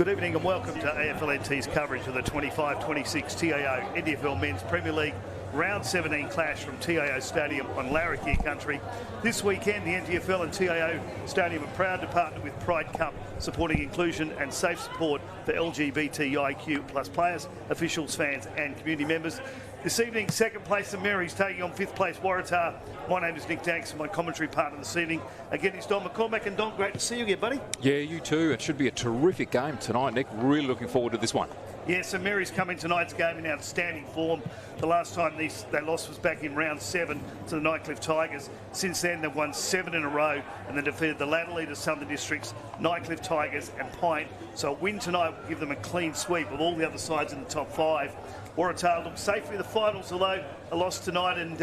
Good evening and welcome to AFLNT's coverage of the 25-26 TIO NTFL Men's Premier League Round 17 clash from TIO Stadium on Larrakia country. This weekend, the NTFL and TIO Stadium are proud to partner with Pride Cup, supporting inclusion and safe support for LGBTIQ plus players, officials, fans and community members. This evening, second place St Mary's taking on fifth place Waratah. My name is Nick Danks and my commentary partner this evening again is Don McCormack. And Don, great to see you again, buddy. Yeah, you too. It should be a terrific game tonight, Nick. Really looking forward to this one. Yeah, St Mary's come in tonight's game in outstanding form. The last time they lost was back in round 7 to the Nightcliff Tigers. Since then, they've won 7 in a row and then defeated the ladder leaders Southern Districts, Nightcliff Tigers and Pine. So a win tonight will give them a clean sweep of all the other sides in the top 5. Waratah look safely in the finals, although a loss tonight, and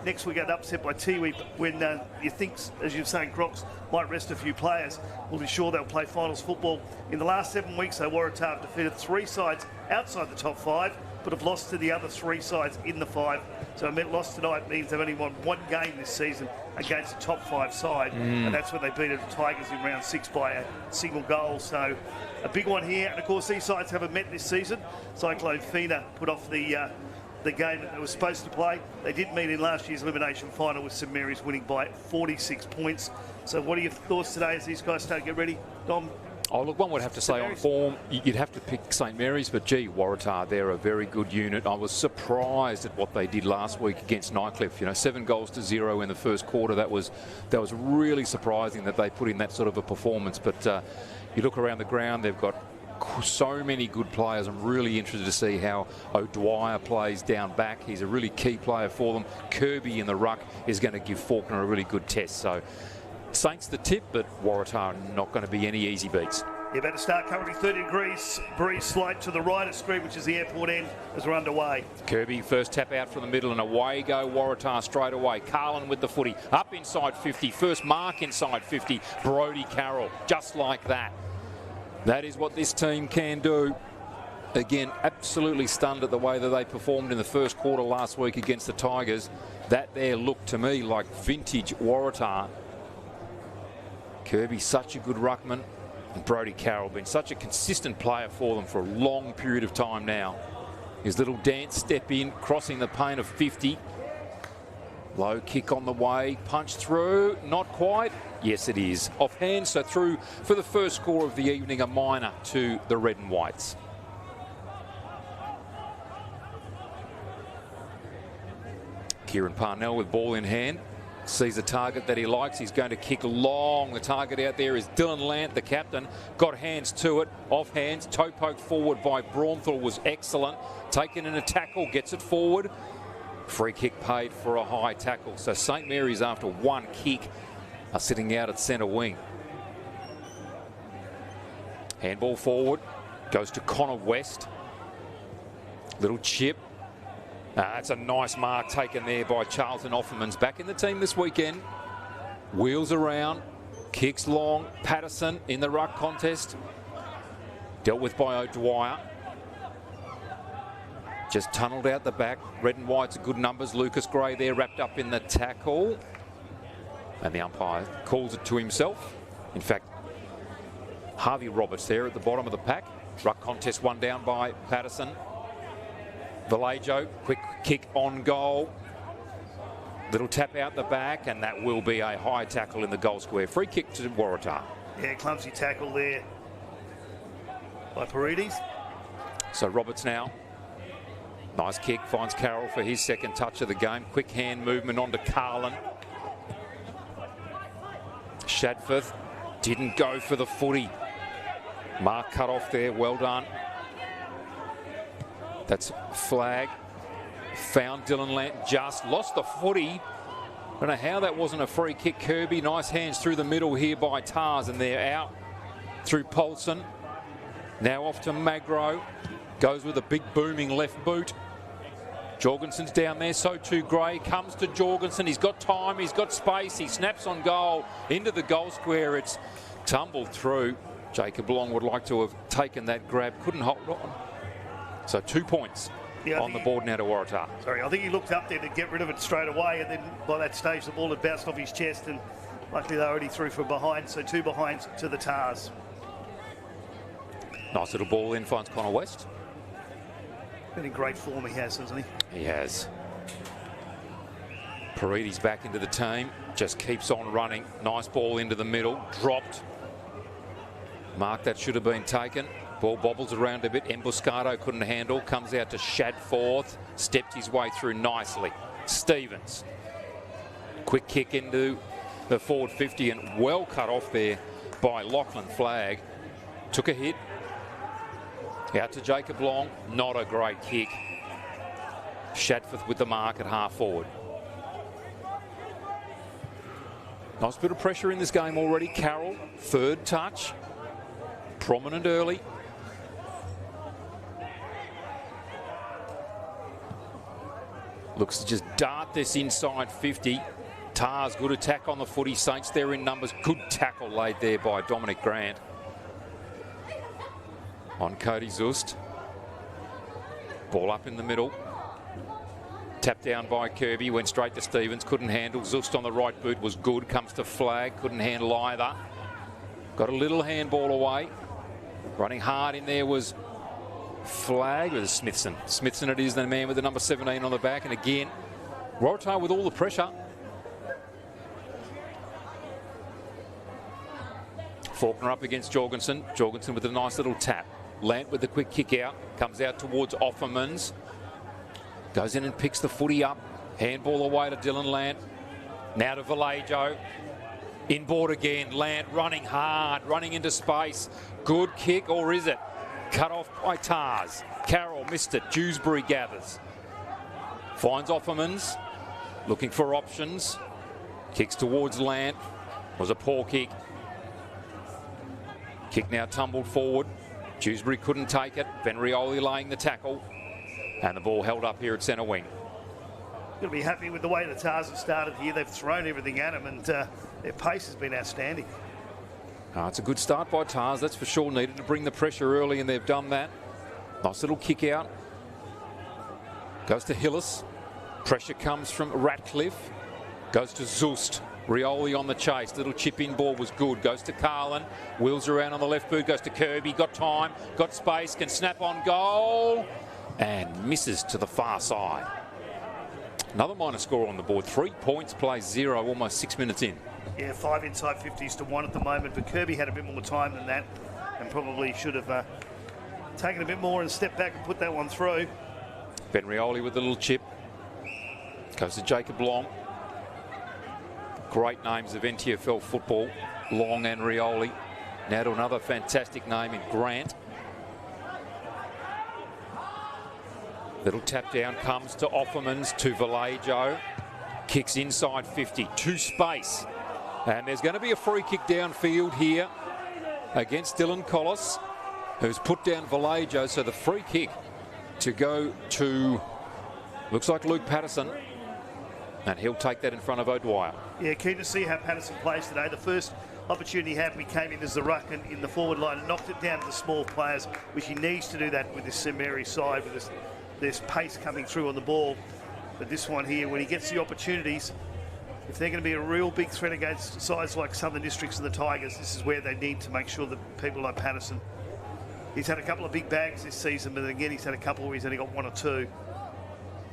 next we get upset by Tiwi when you think, as you're saying, Crocs might rest a few players. We'll be sure they'll play finals football. In the last 7 weeks, though, Waratah have defeated 3 sides outside the top 5, but have lost to the other 3 sides in the 5. So a loss tonight means they've only won 1 game this season against a top 5 side, and that's when they beat the Tigers in round 6 by a single goal. So a big one here, and of course these sides haven't met this season. Cyclone Fina put off the game that they were supposed to play. They did meet in last year's elimination final with St Mary's winning by 46 points. So what are your thoughts today as these guys start to get ready, Dom? Oh, look, one would have to say on form, you'd have to pick St Mary's, but gee, Waratah, they're a very good unit. I was surprised at what they did last week against Nightcliff. 7 goals to 0 in the first quarter. That was really surprising that they put in that sort of a performance. But you look around the ground, they've got so many good players. I'm really interested to see how O'Dwyer plays down back. He's a really key player for them. Kirby in the ruck is going to give Faulkner a really good test. So Saints the tip, but Waratah are not going to be any easy beats. You're about to start currently 30 degrees, breeze slight to the right of screen, which is the airport end, as we're underway. Kirby first tap out from the middle and away go Waratah straight away. Carlin with the footy, up inside 50, first mark inside 50, Brodie Carroll, just like that. That is what this team can do. Again, absolutely stunned at the way that they performed in the first quarter last week against the Tigers. That there looked to me like vintage Waratah. Kirby, such a good ruckman, and Brodie Carroll been such a consistent player for them for a long period of time now. His little dance step in, crossing the paint of 50. Low kick on the way, punch through, not quite. Yes, it is. Offhand, so through for the first score of the evening, a minor to the Red and Whites. Kieran Parnell with ball in hand. Sees a target that he likes. He's going to kick long. The target out there is Dylan Lant, the captain. Got hands to it. Off hands. Toe poke forward by Braunthal was excellent. Taken in a tackle. Gets it forward. Free kick paid for a high tackle. So St Mary's, after 1 kick, are sitting out at centre wing. Handball forward. Goes to Connor West. Little chip. That's a nice mark taken there by Charlton Offerman's back in the team this weekend. Wheels around, kicks long. Patterson in the ruck contest. Dealt with by O'Dwyer. Just tunnelled out the back. Red and White's good numbers. Lucas Gray there wrapped up in the tackle. And the umpire calls it to himself. In fact, Harvey Roberts there at the bottom of the pack. Ruck contest one down by Patterson. Vallejo, quick kick on goal. Little tap out the back, and that will be a high tackle in the goal square. Free kick to Waratah. Yeah, clumsy tackle there by Paredes. So Roberts now. Nice kick, finds Carroll for his second touch of the game. Quick hand movement onto Carlin. Shadforth didn't go for the footy. Mark cut off there, well done. That's flag. Found Dylan Lant, just lost the footy. I don't know how that wasn't a free kick. Kirby, nice hands through the middle here by Tars, and they're out through Paulson. Now off to Magro. Goes with a big booming left boot. Jorgensen's down there, so too Gray. Comes to Jorgensen, he's got time, he's got space, he snaps on goal. Into the goal square, it's tumbled through. Jacob Long would like to have taken that grab, couldn't hold on. So 2 points on the board now to Waratah. Sorry, I think he looked up there to get rid of it straight away, and then by that stage the ball had bounced off his chest, and luckily they already threw from behind, so 2 behinds to the Tars. Nice little ball in, finds Connor West. Been in great form he has, hasn't he? He has. Paridi's back into the team. Just keeps on running. Nice ball into the middle. Dropped. Mark, that should have been taken. Ball bobbles around a bit. Emboscado couldn't handle. Comes out to Shadforth. Stepped his way through nicely. Stevens. Quick kick into the forward 50 and well cut off there by Lachlan Flagg. Took a hit. Out to Jacob Long. Not a great kick. Shadforth with the mark at half forward. Nice bit of pressure in this game already. Carroll, third touch. Prominent early. Looks to just dart this inside 50. Tars, good attack on the footy. Saints there in numbers. Good tackle laid there by Dominic Grant. On Cody Zust. Ball up in the middle. Tapped down by Kirby, went straight to Stevens, couldn't handle. Zust on the right boot was good, comes to Flagg, couldn't handle either. Got a little handball away. Running hard in there was Flagg with Smithson. Smithson it is, the man with the number 17 on the back. And again, Waratah with all the pressure. Faulkner up against Jorgensen. Jorgensen with a nice little tap. Lant with the quick kick out, comes out towards Offermans. Goes in and picks the footy up. Handball away to Dylan Lant. Now to Vallejo. Inboard again. Lant running hard, running into space. Good kick, or is it? Cut off by Tars. Carroll missed it. Dewsbury gathers. Finds Offermans. Looking for options. Kicks towards Lant. Was a poor kick. Kick now tumbled forward. Dewsbury couldn't take it. Venrioli laying the tackle. And the ball held up here at centre wing. You'll be happy with the way the Tars have started here. They've thrown everything at them, and their pace has been outstanding. It's a good start by Tars, that's for sure. Needed to bring the pressure early, and they've done that. Nice little kick out. Goes to Hillis. Pressure comes from Ratcliffe. Goes to Zust. Rioli on the chase. Little chip in ball was good. Goes to Carlin. Wheels around on the left boot. Goes to Kirby. Got time. Got space. Can snap on goal. And misses to the far side. Another minor score on the board. 3 points, plays 0, almost 6 minutes in. Yeah, 5 inside 50s to 1 at the moment, but Kirby had a bit more time than that and probably should have taken a bit more and stepped back and put that one through. Benrioli with the little chip. Goes to Jacob Long. Great names of NTFL football, Long and Rioli. Now to another fantastic name in Grant. Little tap down comes to Offermans, to Vallejo. Kicks inside 50, to space. And there's going to be a free kick downfield here against Dylan Collis, who's put down Vallejo. So the free kick to go to, looks like Luke Patterson. And he'll take that in front of O'Dwyer. Yeah, keen to see how Patterson plays today. The first opportunity he had, we came in as the ruck and in the forward line and knocked it down to the small players, which he needs to do that with this St Mary side, with this pace coming through on the ball. But this one here, when he gets the opportunities, if they're going to be a real big threat against sides like Southern Districts and the Tigers, this is where they need to make sure that people like Patterson. He's had a couple of big bags this season, but again, he's had a couple where he's only got 1 or 2.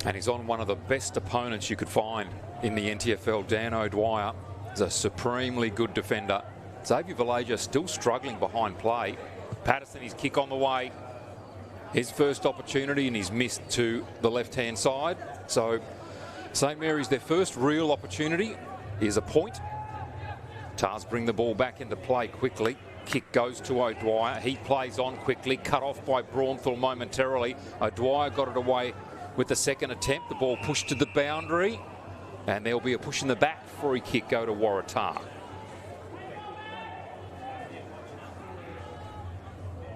And he's on one of the best opponents you could find in the NTFL. Dan O'Dwyer is a supremely good defender. Xavier Vallejo still struggling behind play. Patterson, his kick on the way. His first opportunity, and he's missed to the left-hand side. So St Mary's, their first real opportunity is a point. Tars bring the ball back into play quickly. Kick goes to O'Dwyer. He plays on quickly, cut off by Braunthal momentarily. O'Dwyer got it away with the second attempt. The ball pushed to the boundary, and there'll be a push in the back. Free kick go to Waratah.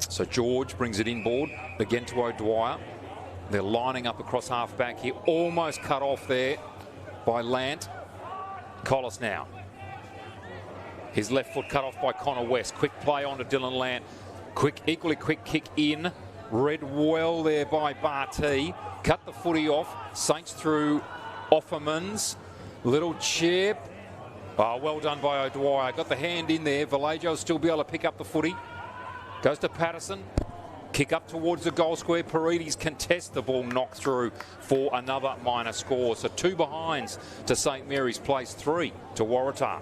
So George brings it inboard again to O'Dwyer. They're lining up across half-back here. Almost cut off there by Lant. Collis now. His left foot cut off by Connor West. Quick play on to Dylan Lant. Equally quick kick in. Read well there by Barty. Cut the footy off. Saints through Offermans. Little chip. Oh, well done by O'Dwyer. Got the hand in there. Vallejo will still be able to pick up the footy. Goes to Patterson. Kick up towards the goal square. Paredes contests the ball, knocked through for another minor score. So 2 behinds to St Mary's Place, 3 to Waratah.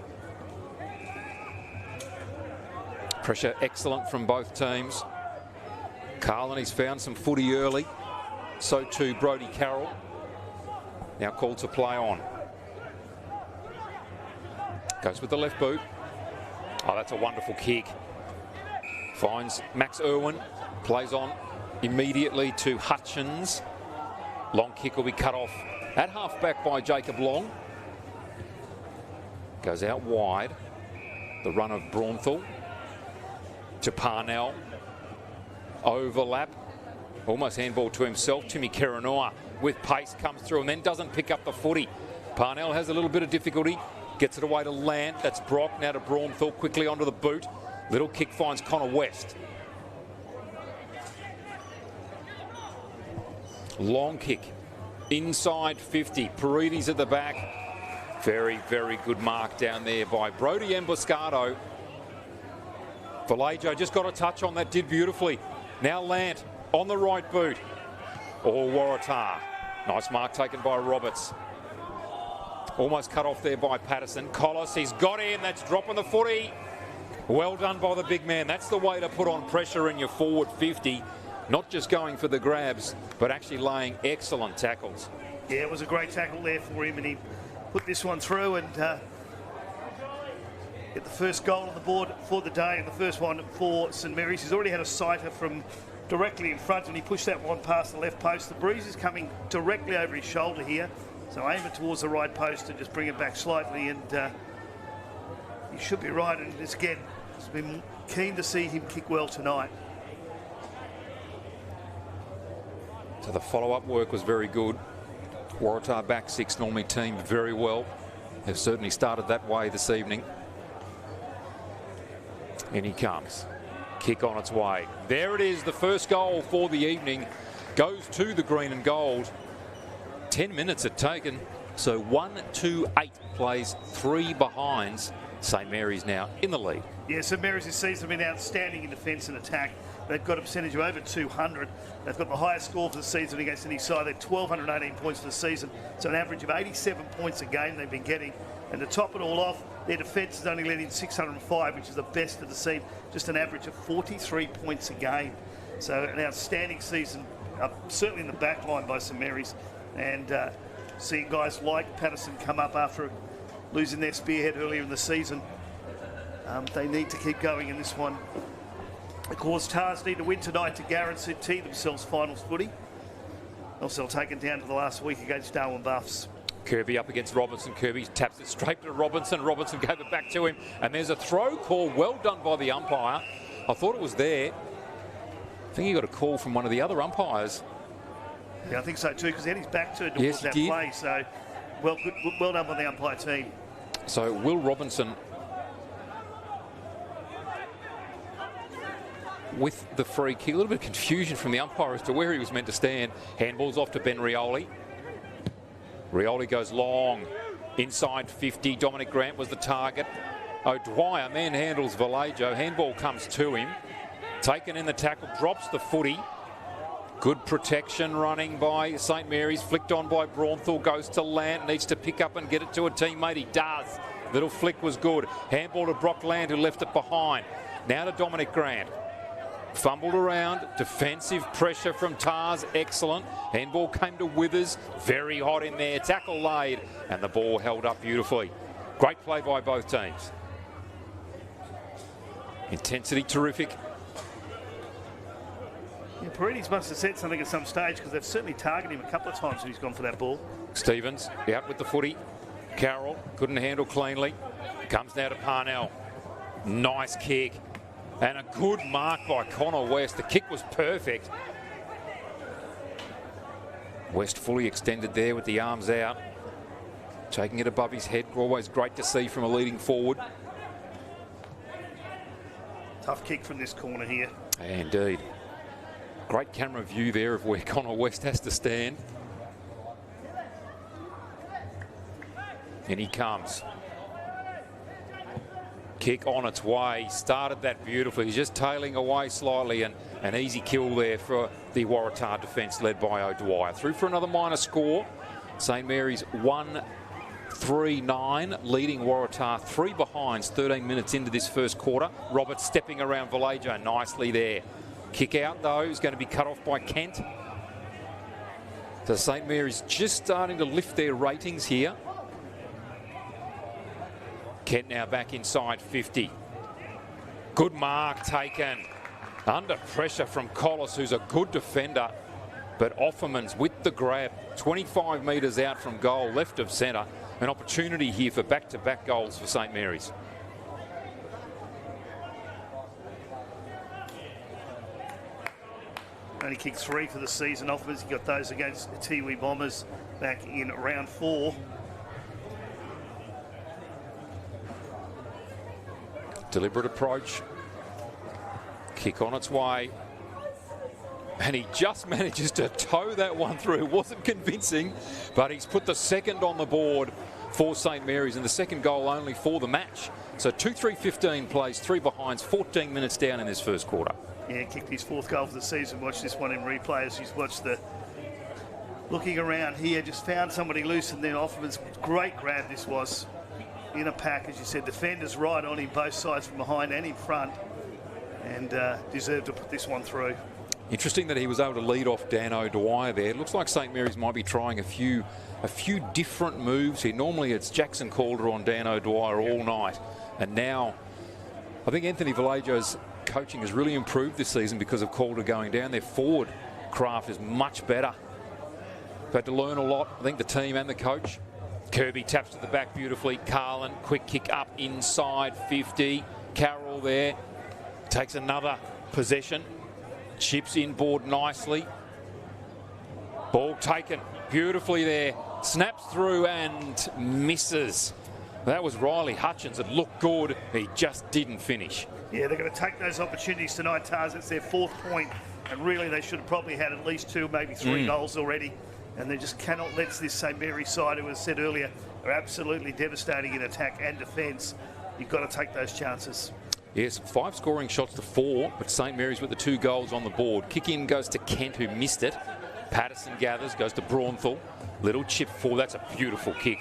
Pressure excellent from both teams. Carlin, he's found some footy early. So too Brodie Carroll. Now called to play on. Goes with the left boot. Oh, that's a wonderful kick. Finds Max Irwin. Plays on immediately to Hutchins. Long kick will be cut off at half-back by Jacob Long. Goes out wide. The run of Braunthal to Parnell. Overlap. Almost handball to himself. Timmy Keranoa with pace comes through and then doesn't pick up the footy. Parnell has a little bit of difficulty. Gets it away to Land. That's Brock. Now to Braunthal. Quickly onto the boot. Little kick finds Connor West. Long kick. Inside 50. Paredes at the back. Very, very good mark down there by Brodie Emboscado. Vallejo just got a touch on that. Did beautifully. Now Lant on the right boot. Oh, Waratah. Nice mark taken by Roberts. Almost cut off there by Patterson. Collis, he's got in. That's dropping the footy. Well done by the big man. That's the way to put on pressure in your forward 50. Not just going for the grabs, but actually laying excellent tackles. Yeah, it was a great tackle there for him, and he put this one through and get the first goal on the board for the day, and the first one for St Mary's. He's already had a sighter from directly in front, and he pushed that one past the left post. The breeze is coming directly over his shoulder here, so aim it towards the right post and just bring it back slightly, and he should be right. And just again, it's been keen to see him kick well tonight. So the follow-up work was very good. Waratah back 6 normally teamed very well. They've certainly started that way this evening. In he comes. Kick on its way. There it is, the first goal for the evening. Goes to the green and gold. 10 minutes had taken. So 1-2-8 plays 3 behinds. St Mary's now in the lead. Yeah, St Mary's this season have been outstanding in defence and attack. They've got a percentage of over 200. They've got the highest score for the season against any side. They're 1,218 points for the season. So an average of 87 points a game they've been getting. And to top it all off, their defence has only let in 605, which is the best of the season. Just an average of 43 points a game. So an outstanding season, certainly in the back line by St Mary's. And seeing guys like Patterson come up after losing their spearhead earlier in the season. They need to keep going in this one. Of course, Tars need to win tonight to guarantee themselves finals footy. Also, they'll take it down to the last week against Darwin Buffs. Kirby up against Robinson. Kirby taps it straight to Robinson. Robinson gave it back to him. And there's a throw call. Well done by the umpire. I thought it was there. I think he got a call from one of the other umpires. Yeah, I think so too, because he had his back turned towards that play. So, well done by the umpire team. So, Will Robinson with the free kick. A little bit of confusion from the umpire as to where he was meant to stand. Handball's off to Ben Rioli. Rioli goes long. Inside 50. Dominic Grant was the target. O'Dwyer manhandles Vallejo. Handball comes to him. Taken in the tackle. Drops the footy. Good protection running by St Mary's. Flicked on by Braunthal. Goes to Land. Needs to pick up and get it to a teammate. He does. Little flick was good. Handball to Brock Land, who left it behind. Now to Dominic Grant. Fumbled around, defensive pressure from Tars, excellent. Handball came to Withers, very hot in there, tackle laid, and the ball held up beautifully. Great play by both teams. Intensity terrific. Yeah, Paredes must have said something at some stage, because they've certainly targeted him a couple of times when he's gone for that ball. Stevens out with the footy. Carroll couldn't handle cleanly. Comes now to Parnell. Nice kick. And a good mark by Connor West. The kick was perfect. West fully extended there with the arms out. Taking it above his head. Always great to see from a leading forward. Tough kick from this corner here. Indeed. Great camera view there of where Connor West has to stand. And he comes. Kick on its way. Started that beautifully. He's just tailing away slightly, and An easy kill there for the Waratah defence led by O'Dwyer. Through for another minor score. St Mary's 1-3-9, leading Waratah 3 behinds 13 minutes into this first quarter. Roberts stepping around Vallejo nicely there. Kick out though is going to be cut off by Kent. So St Mary's just starting to lift their ratings here. Kent now back inside 50. Good mark taken. Under pressure from Collis, who's a good defender. But Offerman's with the grab. 25 metres out from goal, left of centre. An opportunity here for back-to-back goals for St Mary's. Only kicked 3 for the season. Offerman's got those against the Tiwi Bombers back in round 4. Deliberate approach. Kick on its way. And he just manages to tow that one through. It wasn't convincing, but he's put the second on the board for St Mary's, and the second goal only for the match. So 2-3-15 plays, 3 behinds, 14 minutes down in this first quarter. Yeah, kicked his 4th goal for the season. Watch this one in replay as he's watched the... Looking around here, just found somebody loose, and then Offerman's great grab this was. In a pack, as you said, defenders right on him, both sides from behind and in front, and deserved to put this one through. Interesting that he was able to lead off Dan O'Dwyer there. It looks like St Mary's might be trying a few different moves here. Normally it's Jackson Calder on Dan O'Dwyer all night, and now I think Anthony Vallejo's coaching has really improved this season because of Calder going down. Their forward craft is much better. They've had to learn a lot, I think, the team and the coach. Kirby taps to the back beautifully. Carlin, quick kick up inside 50. Carroll there takes another possession. Chips inboard nicely. Ball taken beautifully there. Snaps through and misses. That was Riley Hutchins. It looked good. He just didn't finish. Yeah, they're going to take those opportunities tonight, Tars. It's their 4th point, and really they should have probably had at least 2, maybe 3 goals already. And they just cannot let this St Mary's side, who, as said earlier, are absolutely devastating in attack and defence. You've got to take those chances. Yes, 5 scoring shots to 4, but St Mary's with the 2 goals on the board. Kick in goes to Kent, who missed it. Patterson gathers, goes to Braunthal. Little chip forward. That's a beautiful kick.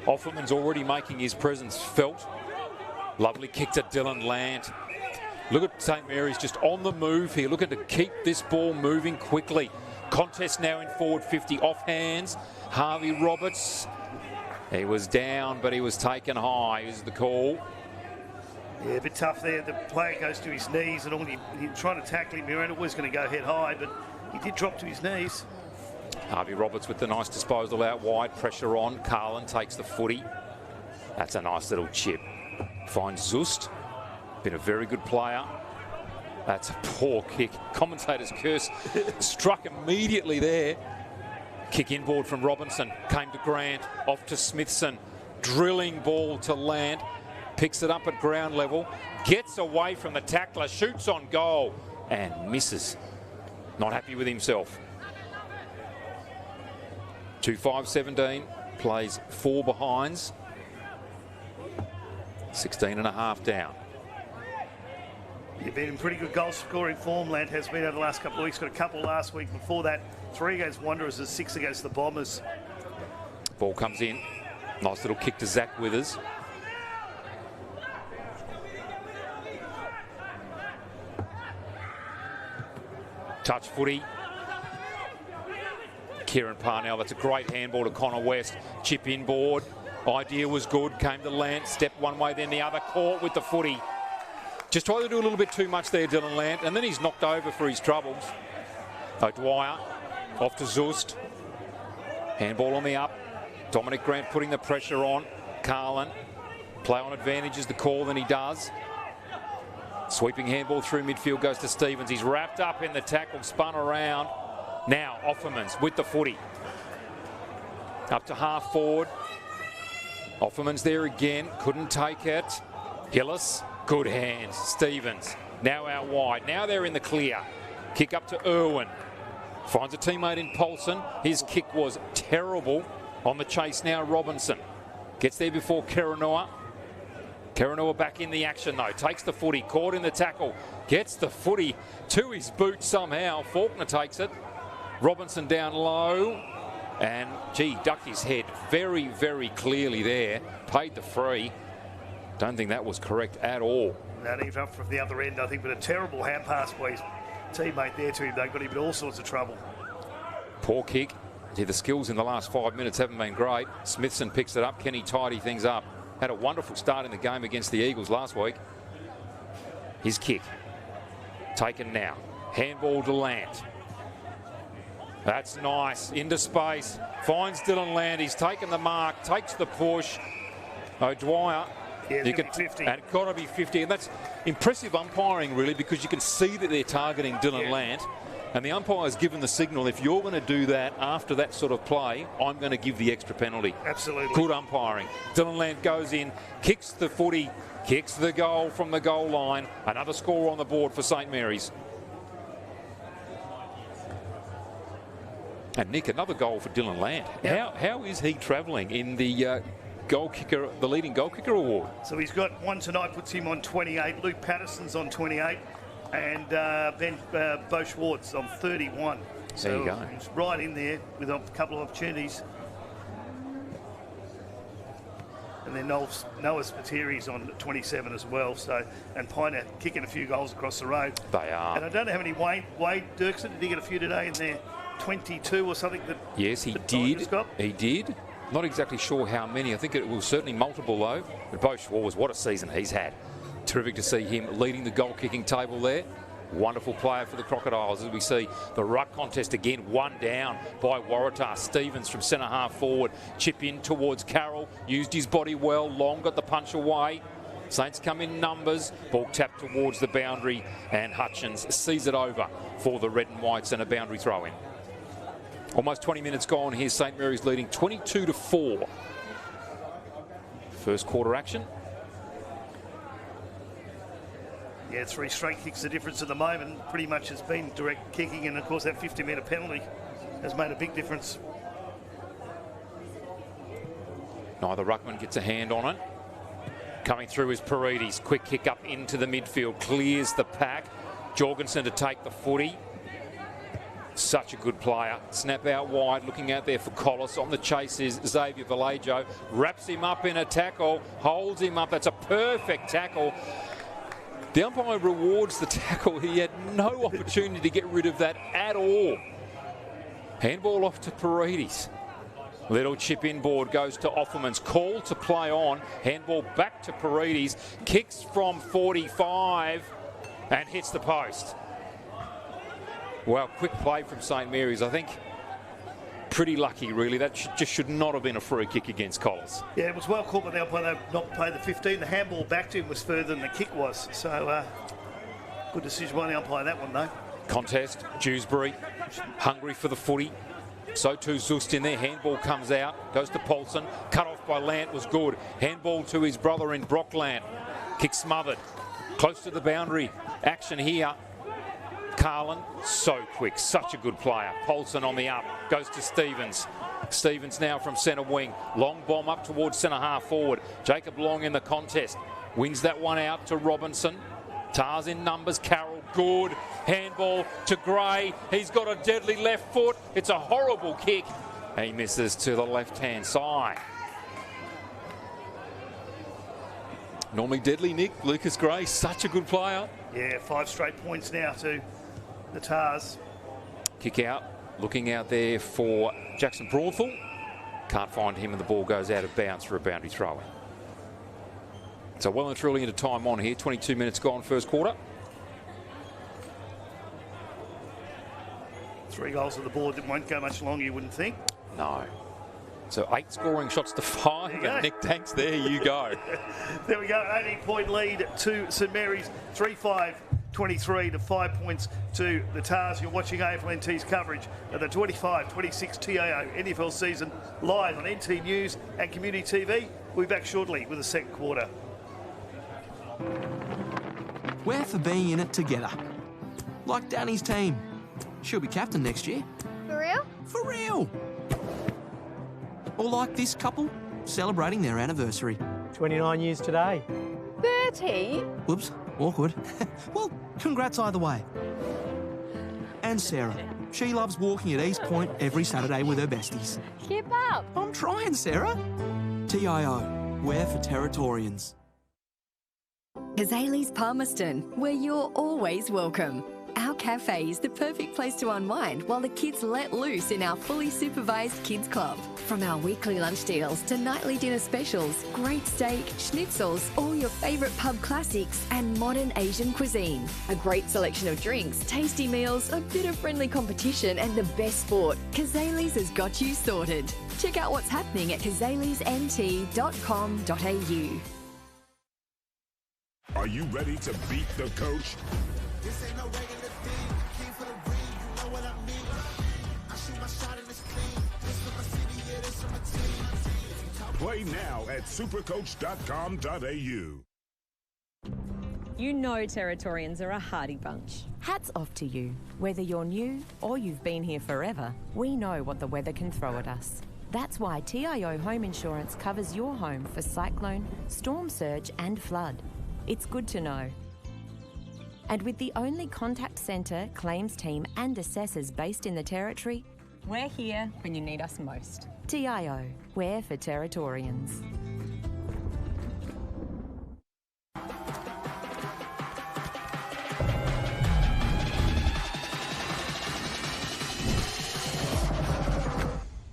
Offerman's already making his presence felt. Lovely kick to Dylan Lant. Look at St Mary's just on the move here, looking to keep this ball moving quickly. Contest now in forward 50, off hands. Harvey Roberts. He was down, but he was taken high, is the call. Yeah, a bit tough there. The player goes to his knees, and all you're trying to tackle him. You're always going to go head high, but he did drop to his knees. Harvey Roberts with the nice disposal out wide. Pressure on. Carlin takes the footy. That's a nice little chip. Finds Zust. Been a very good player. That's a poor kick. Commentator's curse. Struck immediately there. Kick inboard from Robinson. Came to Grant. Off to Smithson. Drilling ball to Lant. Picks it up at ground level. Gets away from the tackler. Shoots on goal. And misses. Not happy with himself. 2-5-17. Plays 4 behinds. 16.5 down. You've been in pretty good goal scoring form, Lant has been over the last couple of weeks. Got a couple last week. Before that, 3 against Wanderers and 6 against the Bombers. Ball comes in. Nice little kick to Zach Withers. Touch footy. Kieran Parnell, that's a great handball to Connor West. Chip inboard. Idea was good. Came to Lant. Stepped one way, then the other. Caught with the footy. Just tried to do a little bit too much there, Dylan Lant, and then he's knocked over for his troubles. O'Dwyer off to Zust. Handball on the up. Dominic Grant putting the pressure on. Carlin. Play on advantage is the call, then he does. Sweeping handball through midfield goes to Stevens. He's wrapped up in the tackle, spun around. Now Offerman's with the footy. Up to half forward. Offerman's there again. Couldn't take it. Hillis. Good hands. Stevens. Now out wide. Now they're in the clear. Kick up to Irwin. Finds a teammate in Paulson. His kick was terrible. On the chase now, Robinson. Gets there before Keranoa. Karanua back in the action though, takes the footy, caught in the tackle, gets the footy to his boot somehow. Faulkner takes it. Robinson down low, and gee, ducked his head very, very clearly there. Paid the free. Don't think that was correct at all. Not even up from the other end, I think, but a terrible hand pass by his teammate there to him. They got him in all sorts of trouble. Poor kick. Gee, the skills in the last 5 minutes haven't been great. Smithson picks it up. Can he tidy things up? Had a wonderful start in the game against the Eagles last week. His kick. Taken now. Handball to Lant. That's nice. Into space. Finds Dylan Land. He's taken the mark. Takes the push. O'Dwyer. Yeah, it's got to be 50. And it's got to be 50. And that's impressive umpiring, really, because you can see that they're targeting Dylan Lant. And the umpire's given the signal, if you're going to do that after that sort of play, I'm going to give the extra penalty. Absolutely. Good umpiring. Dylan Lant goes in, kicks the footy, kicks the goal from the goal line. Another score on the board for St Mary's. And Nick, another goal for Dylan Lant. Yep. How is he travelling in the goal kicker, the leading goal kicker award? So he's got one tonight, puts him on 28. Luke Patterson's on 28. And Ben Boschwartz on 31. So there you go. He's right in there with a couple of opportunities. And then Noah Spiteri's on 27 as well. So, and Piner kicking a few goals across the road. They are. And I don't know how many Wade Dirksen, did he get a few today in there? 22 or something? Yes, he did. He did. Not exactly sure how many. I think it was certainly multiple though. But Boschwartz, what a season he's had. Terrific to see him leading the goal-kicking table there. Wonderful player for the Crocodiles as we see the ruck contest again. One down by Waratah. Stevens from centre-half forward. Chip in towards Carroll. Used his body well. Long got the punch away. Saints come in numbers. Ball tapped towards the boundary. And Hutchins sees it over for the Red and Whites and a boundary throw-in. Almost 20 minutes gone here. St Mary's leading 22-4. First quarter action. Yeah, 3 straight kicks the difference at the moment. Pretty much has been direct kicking, and of course that 50-metre penalty has made a big difference. Neither ruckman gets a hand on it. Coming through is Paredes. Quick kick up into the midfield. Clears the pack. Jorgensen to take the footy. Such a good player. Snap out wide, looking out there for Collis. On the chase is Xavier Vallejo. Wraps him up in a tackle. Holds him up. That's a perfect tackle. The umpire rewards the tackle. He had no opportunity to get rid of that at all. Handball off to Paredes. Little chip inboard goes to Offerman's. Call to play on. Handball back to Paredes. Kicks from 45 and hits the post. Well, quick play from St Mary's. I think pretty lucky, really. That just should not have been a free kick against Collis. Yeah, it was well called by the umpire not play the 15. The handball back to him was further than the kick was. So, good decision by the umpire, that one, though. Contest. Dewsbury hungry for the footy. So too Zust in there. Handball comes out. Goes to Paulson. Cut off by Lant was good. Handball to his brother in Brock Lant. Kick smothered. Close to the boundary. Action here. Carlin, so quick, such a good player. Paulson on the up, goes to Stevens. Stevens now from centre wing. Long bomb up towards centre half forward. Jacob Long in the contest. Wins that one out to Robinson. Tars in numbers. Carroll, good. Handball to Gray. He's got a deadly left foot. It's a horrible kick. He misses to the left-hand side. Normally deadly, Nick. Lucas Gray, such a good player. Yeah, 5 straight points now to the Tars. Kick out, looking out there for Jackson Broadful. Can't find him and the ball goes out of bounds for a boundary throw-in. So well and truly into time on here. 22 minutes gone first quarter. 3 goals on the board that won't go much longer, you wouldn't think. No. So 8 scoring shots to 5, and Nick Tanks, there you go. There we go, 18-point lead to St Mary's, 3-5-23 to 5 points to the Tars. You're watching AFL-NT's coverage of the 25-26 TIO NTFL season live on NT News and Community TV. We'll be back shortly with the second quarter. We're for being in it together. Like Danny's team. She'll be captain next year. For real? For real! Or like this couple, celebrating their anniversary. 29 years today. T? Whoops, awkward. Well, congrats either way. And Sarah. She loves walking at East Point every Saturday with her besties. Keep up. I'm trying, Sarah. TIO, we're for Territorians. Kazali's Palmerston, where you're always welcome. Our cafe is the perfect place to unwind while the kids let loose in our fully supervised kids club. From our weekly lunch deals to nightly dinner specials, great steak, schnitzels, all your favourite pub classics and modern Asian cuisine. A great selection of drinks, tasty meals, a bit of friendly competition and the best sport. Kazali's has got you sorted. Check out what's happening at kazalisnt.com.au. Are you ready to beat the coach? This ain't no regular thing. King for the ring, you know what I mean. I shoot my shot and it's clean. This for my city, yeah, this for my team. Play now at supercoach.com.au. You know Territorians are a hardy bunch. Hats off to you. Whether you're new or you've been here forever, we know what the weather can throw at us. That's why TIO Home Insurance covers your home for cyclone, storm surge and flood. It's good to know. And with the only contact centre, claims team and assessors based in the Territory, we're here when you need us most. TIO, we're for Territorians.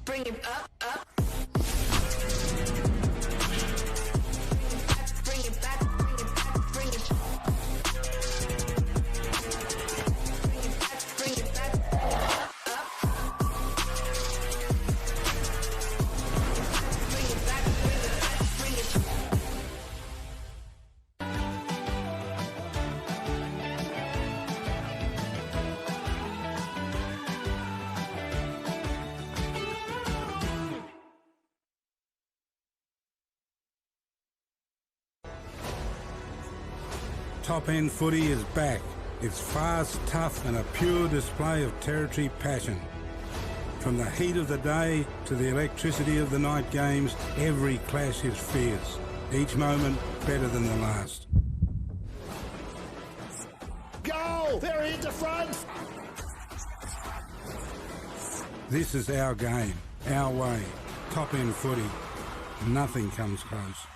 Bring it up, up. Bring it back, bring it back, bring it. Bring it back, up. Bring it back, bring it. Top End Footy is back. It's fast, tough and a pure display of Territory passion. From the heat of the day to the electricity of the night games, every clash is fierce. Each moment better than the last. Go! They're into front! This is our game, our way. Top End Footy. Nothing comes close.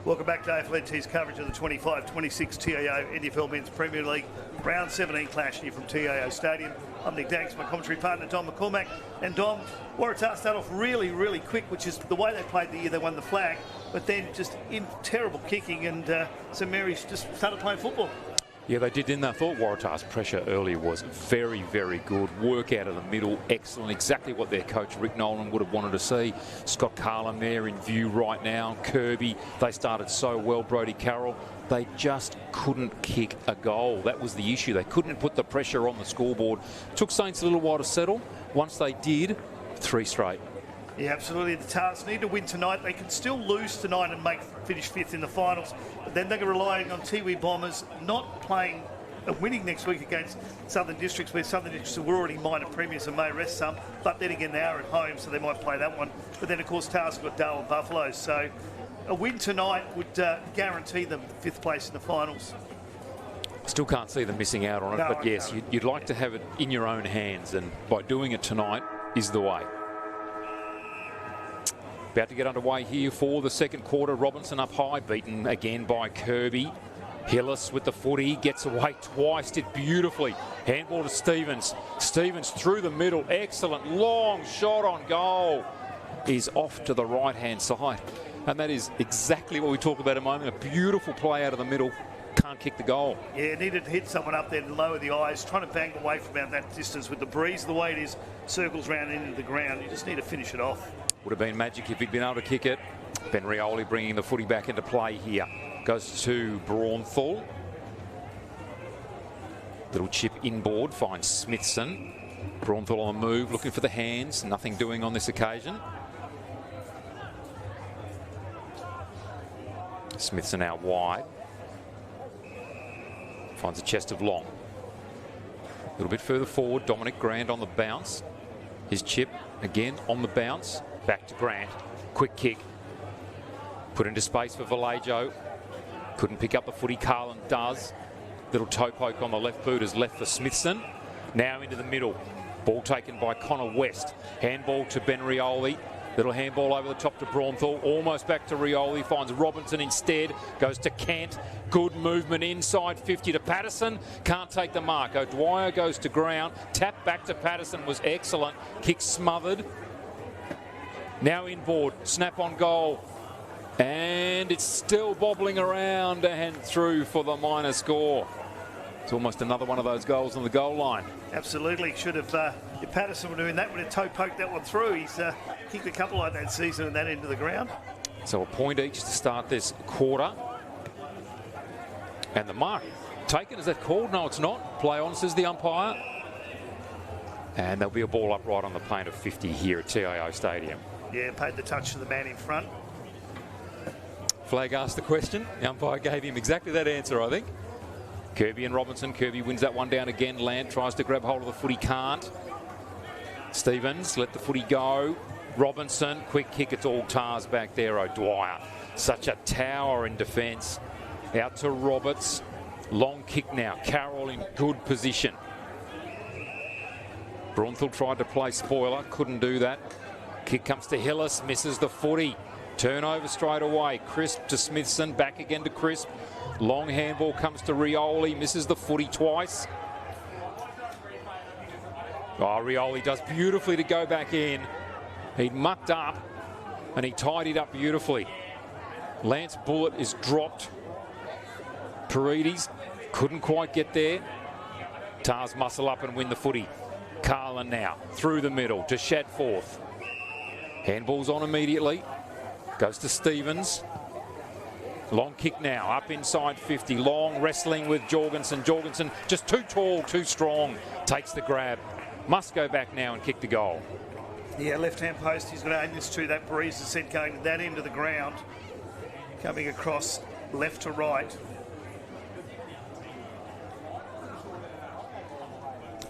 Welcome back to AFL&T's coverage of the 25-26 TIO NTFL Men's Premier League Round 17 clash here from TIO Stadium. I'm Nick Danks, my commentary partner Dom McCormack. And Dom, Waratah start off really, really quick, which is the way they played the year they won the flag, but then just in terrible kicking, and St Mary's just started playing football. Yeah, they did, didn't they? I thought Waratah's pressure earlier was very, very good. Work out of the middle, excellent. Exactly what their coach, Rick Nolan, would have wanted to see. Scott Carlin there in view right now. Kirby, they started so well. Brodie Carroll, they just couldn't kick a goal. That was the issue. They couldn't put the pressure on the scoreboard. Took Saints a little while to settle. Once they did, 3 straight. Yeah, absolutely. The Tars need to win tonight. They can still lose tonight and finish 5th in the finals. But then they're relying on Tiwi Bombers not playing winning next week against Southern Districts, where Southern Districts were already minor premiers and may rest some. But then again, they are at home, so they might play that one. But then, of course, Tars have got Darwin Buffaloes. So a win tonight would guarantee them 5th place in the finals. Still can't see them missing out on it, but yes, you'd like to have it in your own hands, and by doing it tonight is the way. About to get underway here for the second quarter. Robinson up high, beaten again by Kirby. Hillis with the footy, gets away twice, did beautifully. Handball to Stevens. Stevens through the middle, excellent long shot on goal. Is off to the right-hand side. And that is exactly what we talked about a moment. A beautiful play out of the middle. Can't kick the goal. Yeah, needed to hit someone up there to lower the eyes, trying to bang away from about that distance with the breeze. The way it is, circles round into the ground. You just need to finish it off. Would have been magic if he'd been able to kick it. Ben Rioli bringing the footy back into play here. Goes to Braunthal. Little chip inboard, finds Smithson. Braunthal on the move, looking for the hands. Nothing doing on this occasion. Smithson out wide. Finds a chest of Long. A little bit further forward, Dominic Grant on the bounce. His chip again on the bounce. Back to Grant. Quick kick. Put into space for Vallejo. Couldn't pick up the footy. Carlin does. Little toe poke on the left boot is left for Smithson. Now into the middle. Ball taken by Connor West. Handball to Ben Rioli. Little handball over the top to Braunthal. Almost back to Rioli. Finds Robinson instead. Goes to Kent. Good movement inside 50 to Patterson. Can't take the mark. O'Dwyer goes to ground. Tap back to Patterson was excellent. Kick smothered. Now inboard. Snap on goal. And it's still bobbling around and through for the minor score. It's almost another one of those goals on the goal line. Absolutely. Should have, if Patterson were doing that, would have toe poked that one through. He's kicked a couple like that season and that into the ground. So a point each to start this quarter. And the mark taken, is that called? No, it's not. Play on, says the umpire. And there'll be a ball up right on the plane of 50 here at TIO Stadium. Yeah, paid the touch to the man in front. Flag asked the question. The umpire gave him exactly that answer, I think. Kirby and Robinson. Kirby wins that one down again. Land tries to grab hold of the footy, can't. Stevens let the footy go. Robinson, quick kick. It's all Tars back there. O'Dwyer, such a tower in defence. Out to Roberts. Long kick now. Carroll in good position. Braunthal tried to play spoiler. Couldn't do that. Kick comes to Hillis. Misses the footy. Turnover straight away. Crisp to Smithson. Back again to Crisp. Long handball comes to Rioli. Misses the footy twice. Oh, Rioli does beautifully to go back in. He mucked up and he tidied up beautifully. Lance Bullitt is dropped. Paredes couldn't quite get there. Tars muscle up and win the footy. Carlin now through the middle to Shadforth. Handball's on immediately. Goes to Stevens. Long kick now, up inside 50. Long wrestling with Jorgensen. Jorgensen just too tall, too strong. Takes the grab. Must go back now and kick the goal. Yeah, left-hand post. He's going to aim this to that breeze set going to that end of the ground. Coming across left to right.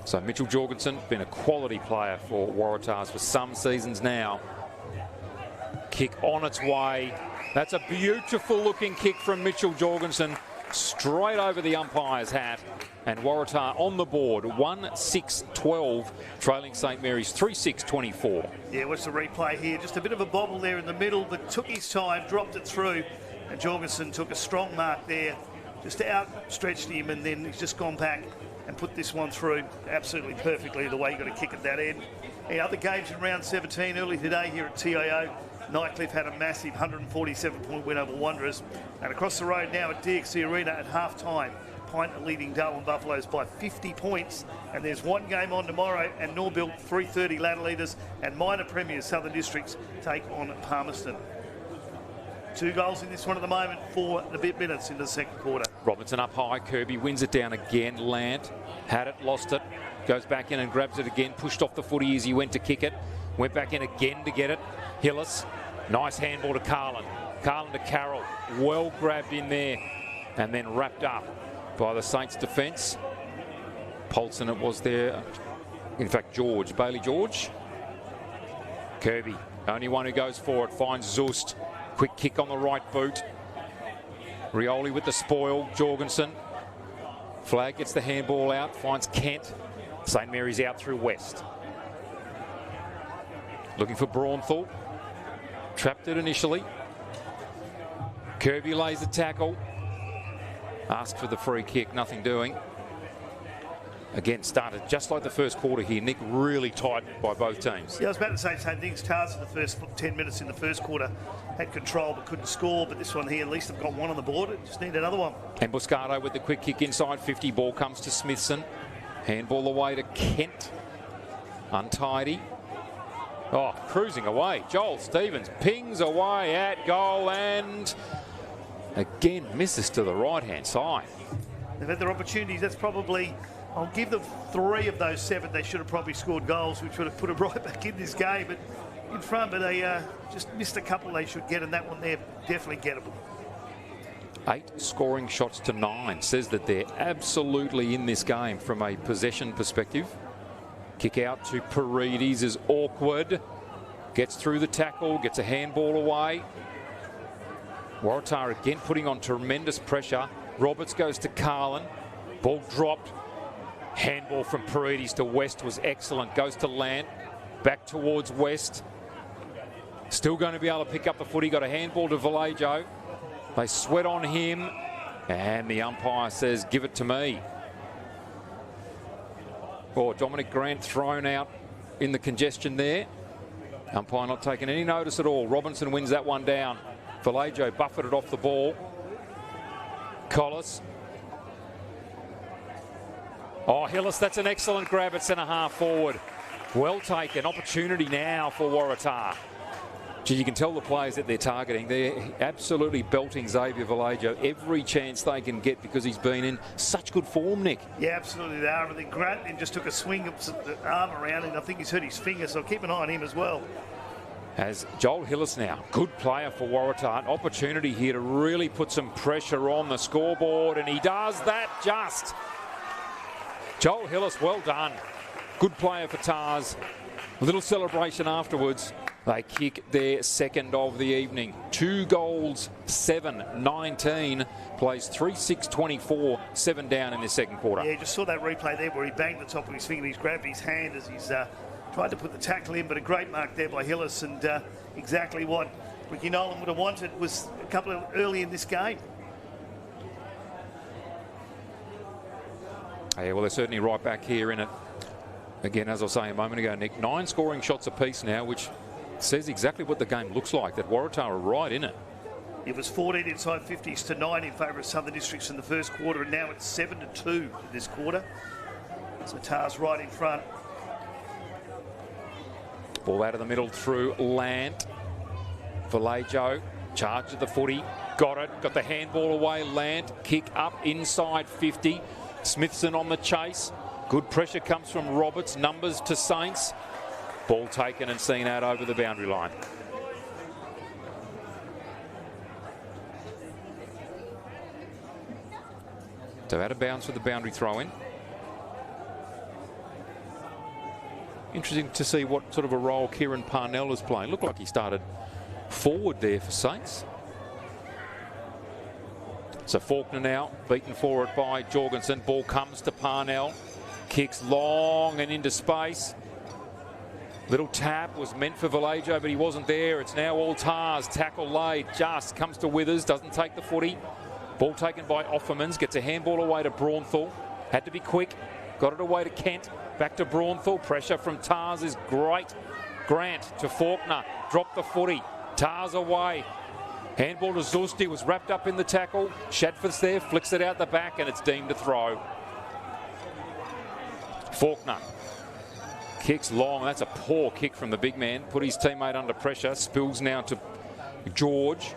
So Mitchell Jorgensen, been a quality player for Waratahs for some seasons now. Kick on its way. That's a beautiful looking kick from Mitchell Jorgensen. Straight over the umpire's hat. And Waratah on the board. 1-6-12. Trailing St Mary's 3-6-24. Yeah, watch the replay here. Just a bit of a bobble there in the middle, but took his time, dropped it through. And Jorgensen took a strong mark there, just outstretched him, and then he's just gone back and put this one through absolutely perfectly the way you got to kick at that end. The other games in round 17 early today here at TIO, Nightcliff had a massive 147-point win over Wanderers. And across the road now at DXC Arena at half-time, Pint are leading Darwin Buffaloes by 50 points. And there's one game on tomorrow, and Norbuilt 3:30 ladder leaders and minor premiers Southern Districts take on Palmerston. 2 goals in this one at the moment, 4 minutes into the second quarter. Robinson up high, Kirby wins it down again. Lant had it, lost it, goes back in and grabs it again, pushed off the footy as he went to kick it, went back in again to get it. Hillis, nice handball to Carlin. Carlin to Carroll, well grabbed in there and then wrapped up by the Saints defence. Paulson it was there. In fact, Bailey George. Kirby, only one who goes for it, finds Zust. Quick kick on the right boot. Rioli with the spoil, Jorgensen. Flag gets the handball out, finds Kent. St Mary's out through West. Looking for Braunthal. Trapped it initially. Kirby lays the tackle. Asked for the free kick, nothing doing. Again, started just like the first quarter here, Nick, really tight by both teams. Yeah, I was about to say same things. Tars in the first 10 minutes in the first quarter had control but couldn't score, but this one here, at least they've got one on the board. It just need another one. And Buscato with the quick kick inside 50. Ball comes to Smithson. Handball away to Kent. Untidy. Oh, cruising away. Joel Stevens pings away at goal and again misses to the right-hand side. They've had their opportunities. That's probably... I'll give them 3 of those 7. They should have probably scored goals, which would have put them right back in this game. But in front, but they just missed a couple they should get, and that one there, definitely gettable. 8 scoring shots to 9. Says that they're absolutely in this game from a possession perspective. Kick out to Paredes is awkward. Gets through the tackle, gets a handball away. Waratah again putting on tremendous pressure. Roberts goes to Carlin. Ball dropped. Handball from Paredes to West was excellent. Goes to Lant. Back towards West. Still going to be able to pick up the footy. Got a handball to Vallejo. They sweat on him. And the umpire says, give it to me. Oh, Dominic Grant thrown out in the congestion there. Umpire not taking any notice at all. Robinson wins that one down. Vallejo buffeted off the ball. Collis. Oh, Hillis, that's an excellent grab at centre-half forward. Well taken. Opportunity now for Waratah. Gee, you can tell the players that they're targeting. They're absolutely belting Xavier Vallejo every chance they can get because he's been in such good form, Nick. Yeah, absolutely they are. I think Grant then just took a swing of the arm around and I think he's hurt his finger, so keep an eye on him as well. As Joel Hillis now, good player for Waratah. An opportunity here to really put some pressure on the scoreboard, and he does that just. Joel Hillis, well done. Good player for Tars. A little celebration afterwards. They kick their second of the evening. 2 goals, 7-19. Plays 3-6-24, 7 down in the second quarter. Yeah, just saw that replay there where he banged the top of his finger and he's grabbed his hand as he's tried to put the tackle in, but a great mark there by Hillis, and exactly what Ricky Nolan would have wanted was a couple of early in this game. Yeah, well, they're certainly right back here in it. Again, as I was saying a moment ago, Nick, 9 scoring shots apiece now, which says exactly what the game looks like, that Waratah are right in it. It was 14 inside 50s to 9 in favour of Southern Districts in the first quarter, and now it's 7-2 in this quarter. So Tars right in front. Ball out of the middle through Lant. Vallejo, charge at the footy, got it, got the handball away. Lant, kick up inside 50. Smithson on the chase. Good pressure comes from Roberts. Numbers to Saints. Ball taken and seen out over the boundary line. So out of bounds for the boundary throw-in. Interesting to see what sort of a role Kieran Parnell is playing. Looked like he started forward there for Saints. So Faulkner now, beaten for it by Jorgensen. Ball comes to Parnell. Kicks long and into space. Little tap was meant for Vallejo, but he wasn't there. It's now all Tars. Tackle laid. Just comes to Withers. Doesn't take the footy. Ball taken by Offermans. Gets a handball away to Braunthal. Had to be quick. Got it away to Kent. Back to Braunthal. Pressure from Tars is great. Grant to Faulkner. Dropped the footy. Tars away. Handball to Zusti. Was wrapped up in the tackle. Shadforth's there. Flicks it out the back, and it's deemed a throw. Faulkner. Kicks long. That's a poor kick from the big man. Put his teammate under pressure. Spills now to George.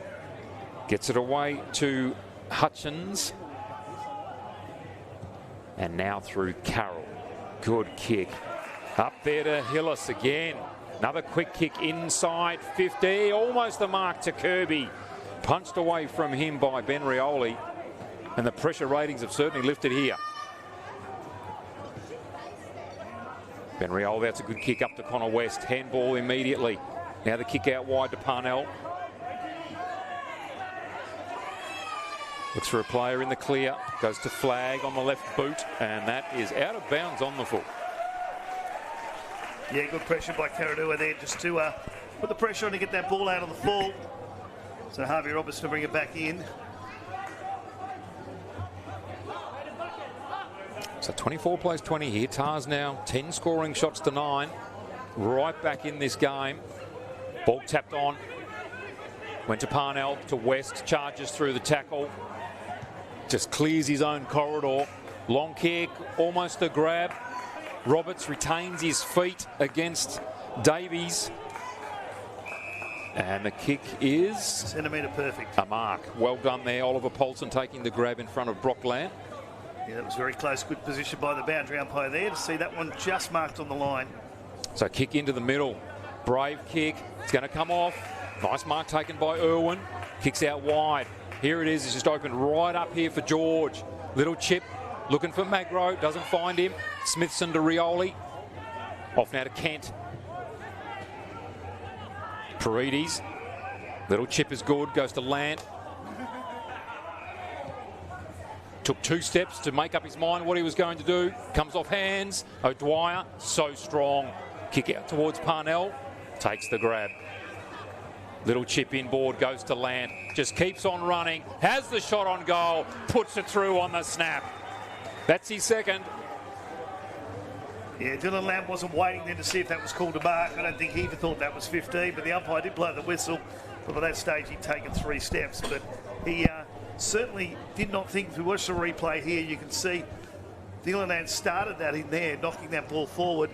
Gets it away to Hutchins. And now through Carroll. Good kick. Up there to Hillis again. Another quick kick inside 50. Almost the mark to Kirby. Punched away from him by Ben Rioli. And the pressure ratings have certainly lifted here. Ben Rioli, that's a good kick up to Connor West. Handball immediately. Now the kick out wide to Parnell. Looks for a player in the clear. Goes to Flag on the left boot. And that is out of bounds on the foot. Yeah, good pressure by Karadua there just to put the pressure on to get that ball out of the fall. So Harvey Roberts to bring it back in. So 24 plays 20 here. Tars now 10 scoring shots to 9. Right back in this game. Ball tapped on. Went to Parnell, to West. Charges through the tackle. Just clears his own corridor. Long kick, almost a grab. Roberts retains his feet against Davies. And the kick is... Centimetre perfect. A mark. Well done there. Oliver Paulson taking the grab in front of Brock Lamb. Yeah, that was very close. Good position by the boundary umpire there to see that one just marked on the line. So kick into the middle. Brave kick. It's going to come off. Nice mark taken by Irwin. Kicks out wide. Here it is. It's just opened right up here for George. Little chip. Looking for Magro. Doesn't find him. Smithson to Rioli. Off now to Kent. Paredes. Little chip is good. Goes to Lant. Took 2 steps to make up his mind what he was going to do. Comes off hands. O'Dwyer, so strong. Kick out towards Parnell. Takes the grab. Little chip inboard, goes to Lant. Just keeps on running. Has the shot on goal. Puts it through on the snap. That's his second. Yeah, Dylan Lamb wasn't waiting then to see if that was called a mark. I don't think he even thought that was 15, but the umpire did blow the whistle. But by that stage, he'd taken 3 steps. But he certainly did not think, if we watch the replay here, you can see Dylan Lamb started that in there, knocking that ball forward.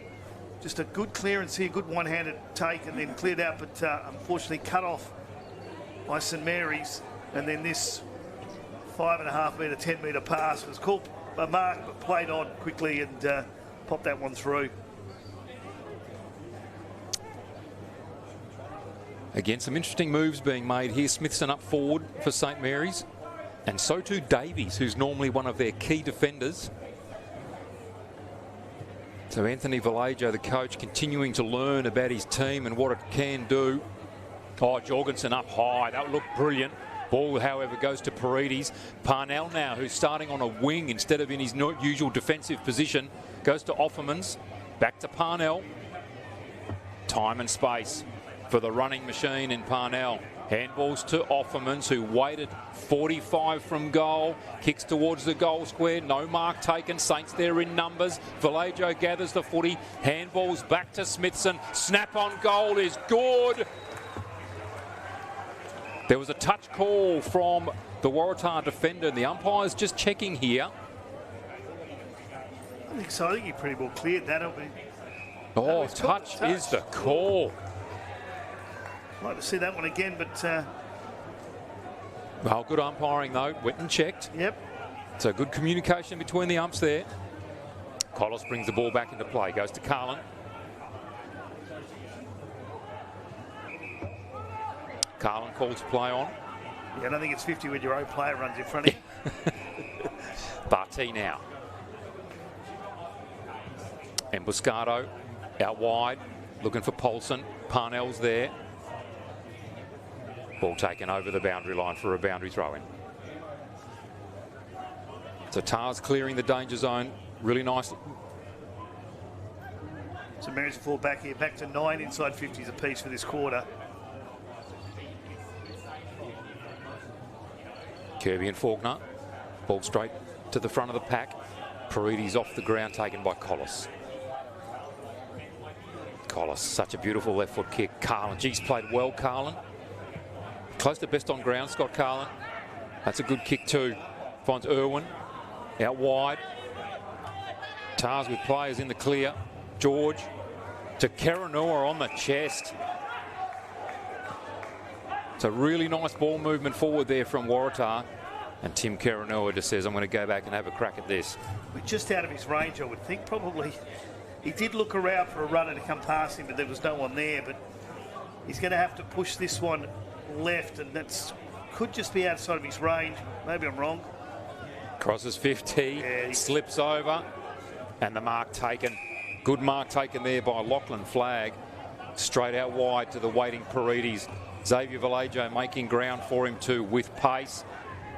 Just a good clearance here, good one-handed take, and then cleared out, but unfortunately cut off by St Mary's. And then this 5.5 metre, 10 metre pass was called a mark, but played on quickly and popped that one through. Again, some interesting moves being made here. Smithson up forward for St Mary's. And so too Davies, who's normally one of their key defenders. So Anthony Vallejo, the coach, continuing to learn about his team and what it can do. Oh, Jorgensen up high. That looked brilliant. Ball, however, goes to Paredes. Parnell now, who's starting on a wing instead of in his usual defensive position, goes to Offermans. Back to Parnell. Time and space for the running machine in Parnell. Handballs to Offermans, who waited 45 from goal. Kicks towards the goal square. No mark taken. Saints there in numbers. Vallejo gathers the footy. Handballs back to Smithson. Snap on goal is good. There was a touch call from the Waratah defender. The umpire's just checking here. I think so. I think he pretty well cleared that. Oh, touch is the call. I'd like to see that one again, but... Well, good umpiring, though. Went and checked. Yep. So good communication between the umps there. Collis brings the ball back into play. Goes to Carlin. Carlin calls play on. Yeah, I don't think it's 50 when your own player runs in front of you. Barty now. Emboscado out wide. Looking for Paulson. Parnell's there. Ball taken over the boundary line for a boundary throw-in. So Tars clearing the danger zone. Really nice St Mary's will fall back here, back to 9 inside 50s apiece for this quarter. Kirby and Faulkner. Ball straight to the front of the pack. Paredes off the ground, taken by Collis. Collis, such a beautiful left foot kick. Carlin, geez, played well, Carlin. Close to best on ground, Scott Carlin. That's a good kick too. Finds Irwin out wide. Tars with players in the clear. George to Karanua on the chest. It's a really nice ball movement forward there from Waratah. And Tim Karanua just says, I'm going to go back and have a crack at this. We're just out of his range, I would think. Probably. He did look around for a runner to come past him, but there was no one there. But he's going to have to push this one left, and that's could just be outside of his range. Maybe I'm wrong. Crosses 50, Yeah, slips over, and the mark taken. Good mark taken there by Lachlan Flagg. Straight out wide to the waiting Paredes. Xavier Vallejo making ground for him too with pace.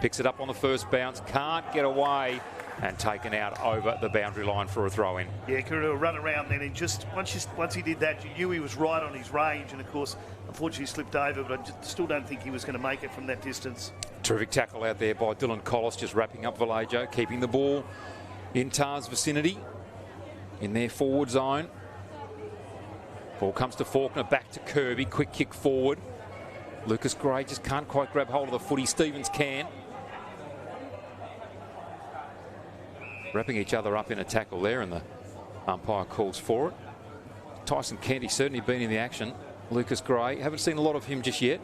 Picks it up on the first bounce, can't get away, and taken out over the boundary line for a throw-in. Yeah, Karanua run around then, and just once he did that, you knew he was right on his range, and of course, unfortunately slipped over, but I still don't think he was going to make it from that distance. Terrific tackle out there by Dylan Collis, just wrapping up Vallejo, keeping the ball in Tar's vicinity, in their forward zone. Ball comes to Faulkner, back to Kirby, quick kick forward. Lucas Gray just can't quite grab hold of the footy. Stevens can. Wrapping each other up in a tackle there, and the umpire calls for it. Tyson Kent, he's certainly been in the action. Lucas Gray, haven't seen a lot of him just yet.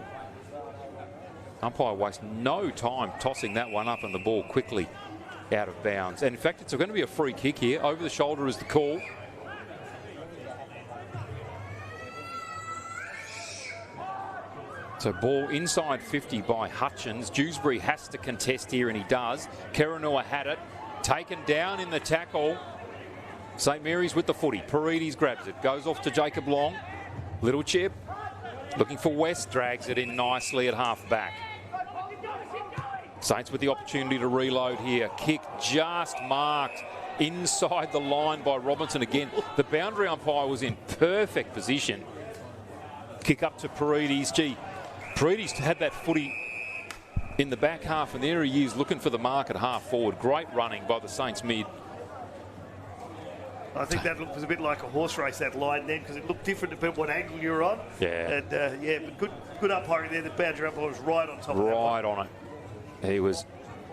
Umpire wastes no time tossing that one up, and the ball quickly out of bounds. And in fact, it's going to be a free kick here. Over the shoulder is the call. So ball inside 50 by Hutchins. Dewsbury has to contest here, and he does. Karanua had it. Taken down in the tackle. St Mary's with the footy. Paredes grabs it. Goes off to Jacob Long. Little chip. Looking for West. Drags it in nicely at half back. Saints with the opportunity to reload here. Kick just marked inside the line by Robinson again. The boundary umpire was in perfect position. Kick up to Paredes. Gee, Paredes had that footy in the back half, and there he is looking for the mark at half forward. Great running by the Saints mid. I think that was a bit like a horse race, that line then, because it looked different depending what angle you're on. Yeah. And yeah, but good umpiring there. The boundary umpire was right on top of that. Right on it. He was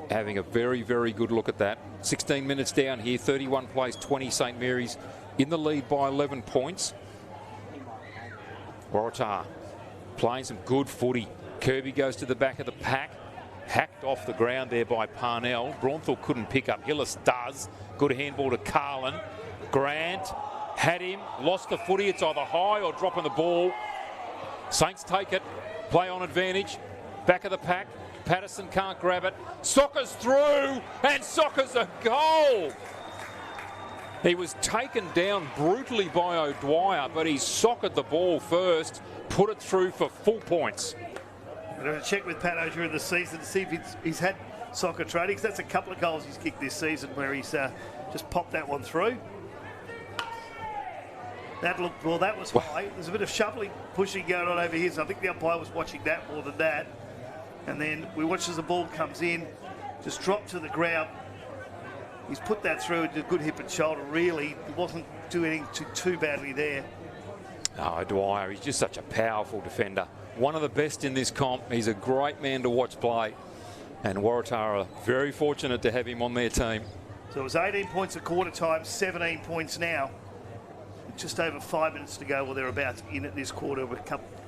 having a very, very good look at that. 16 minutes down here, 31 plays, 20 St Mary's in the lead by 11 points. Waratah playing some good footy. Kirby goes to the back of the pack. Hacked off the ground there by Parnell. Braunthal couldn't pick up. Hillis does. Good handball to Carlin. Grant had him. Lost the footy. It's either high or dropping the ball. Saints take it. Play on advantage. Back of the pack. Patterson can't grab it. Soccer's through. And Soccer's a goal. He was taken down brutally by O'Dwyer, but he sockered the ball first. Put it through for full points. I'm going to check with Pato during the season to see if he's had soccer training, because that's a couple of goals he's kicked this season where he's just popped that one through. That looked, well, that was high. There's a bit of shoveling, pushing going on over here, so I think the umpire was watching that more than that. And then we watch as the ball comes in, just drop to the ground. He's put that through, a good hip and shoulder, really. He wasn't doing too badly there. Oh, Dwyer, he's just such a powerful defender. One of the best in this comp. He's a great man to watch play. And Waratah are very fortunate to have him on their team. So it was 18 points at quarter time, 17 points now. Just over 5 minutes to go, well, they're about in at this quarter. We're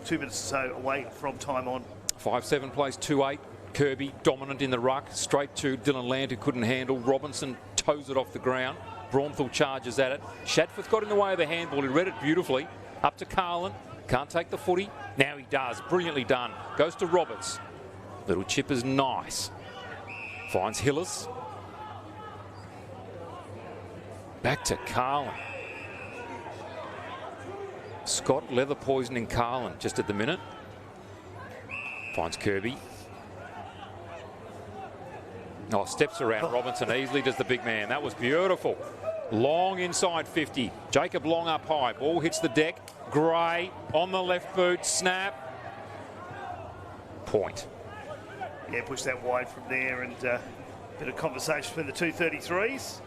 2 minutes or so away from time on. 5-7 plays 2-8. Kirby dominant in the ruck. Straight to Dylan Land, who couldn't handle. Robinson toes it off the ground. Braunthal charges at it. Shadforth got in the way of the handball. He read it beautifully. Up to Carlin. Can't take the footy. Now he does. Brilliantly done. Goes to Roberts. Little chip is nice. Finds Hillis. Back to Carlin. Scott leather poisoning Carlin just at the minute. Finds Kirby. Oh, steps around Robinson easily, does the big man. That was beautiful. Long inside 50. Jacob Long up high. Ball hits the deck. Gray on the left boot. Snap. Point. Yeah, push that wide from there, and a bit of conversation between the 233s.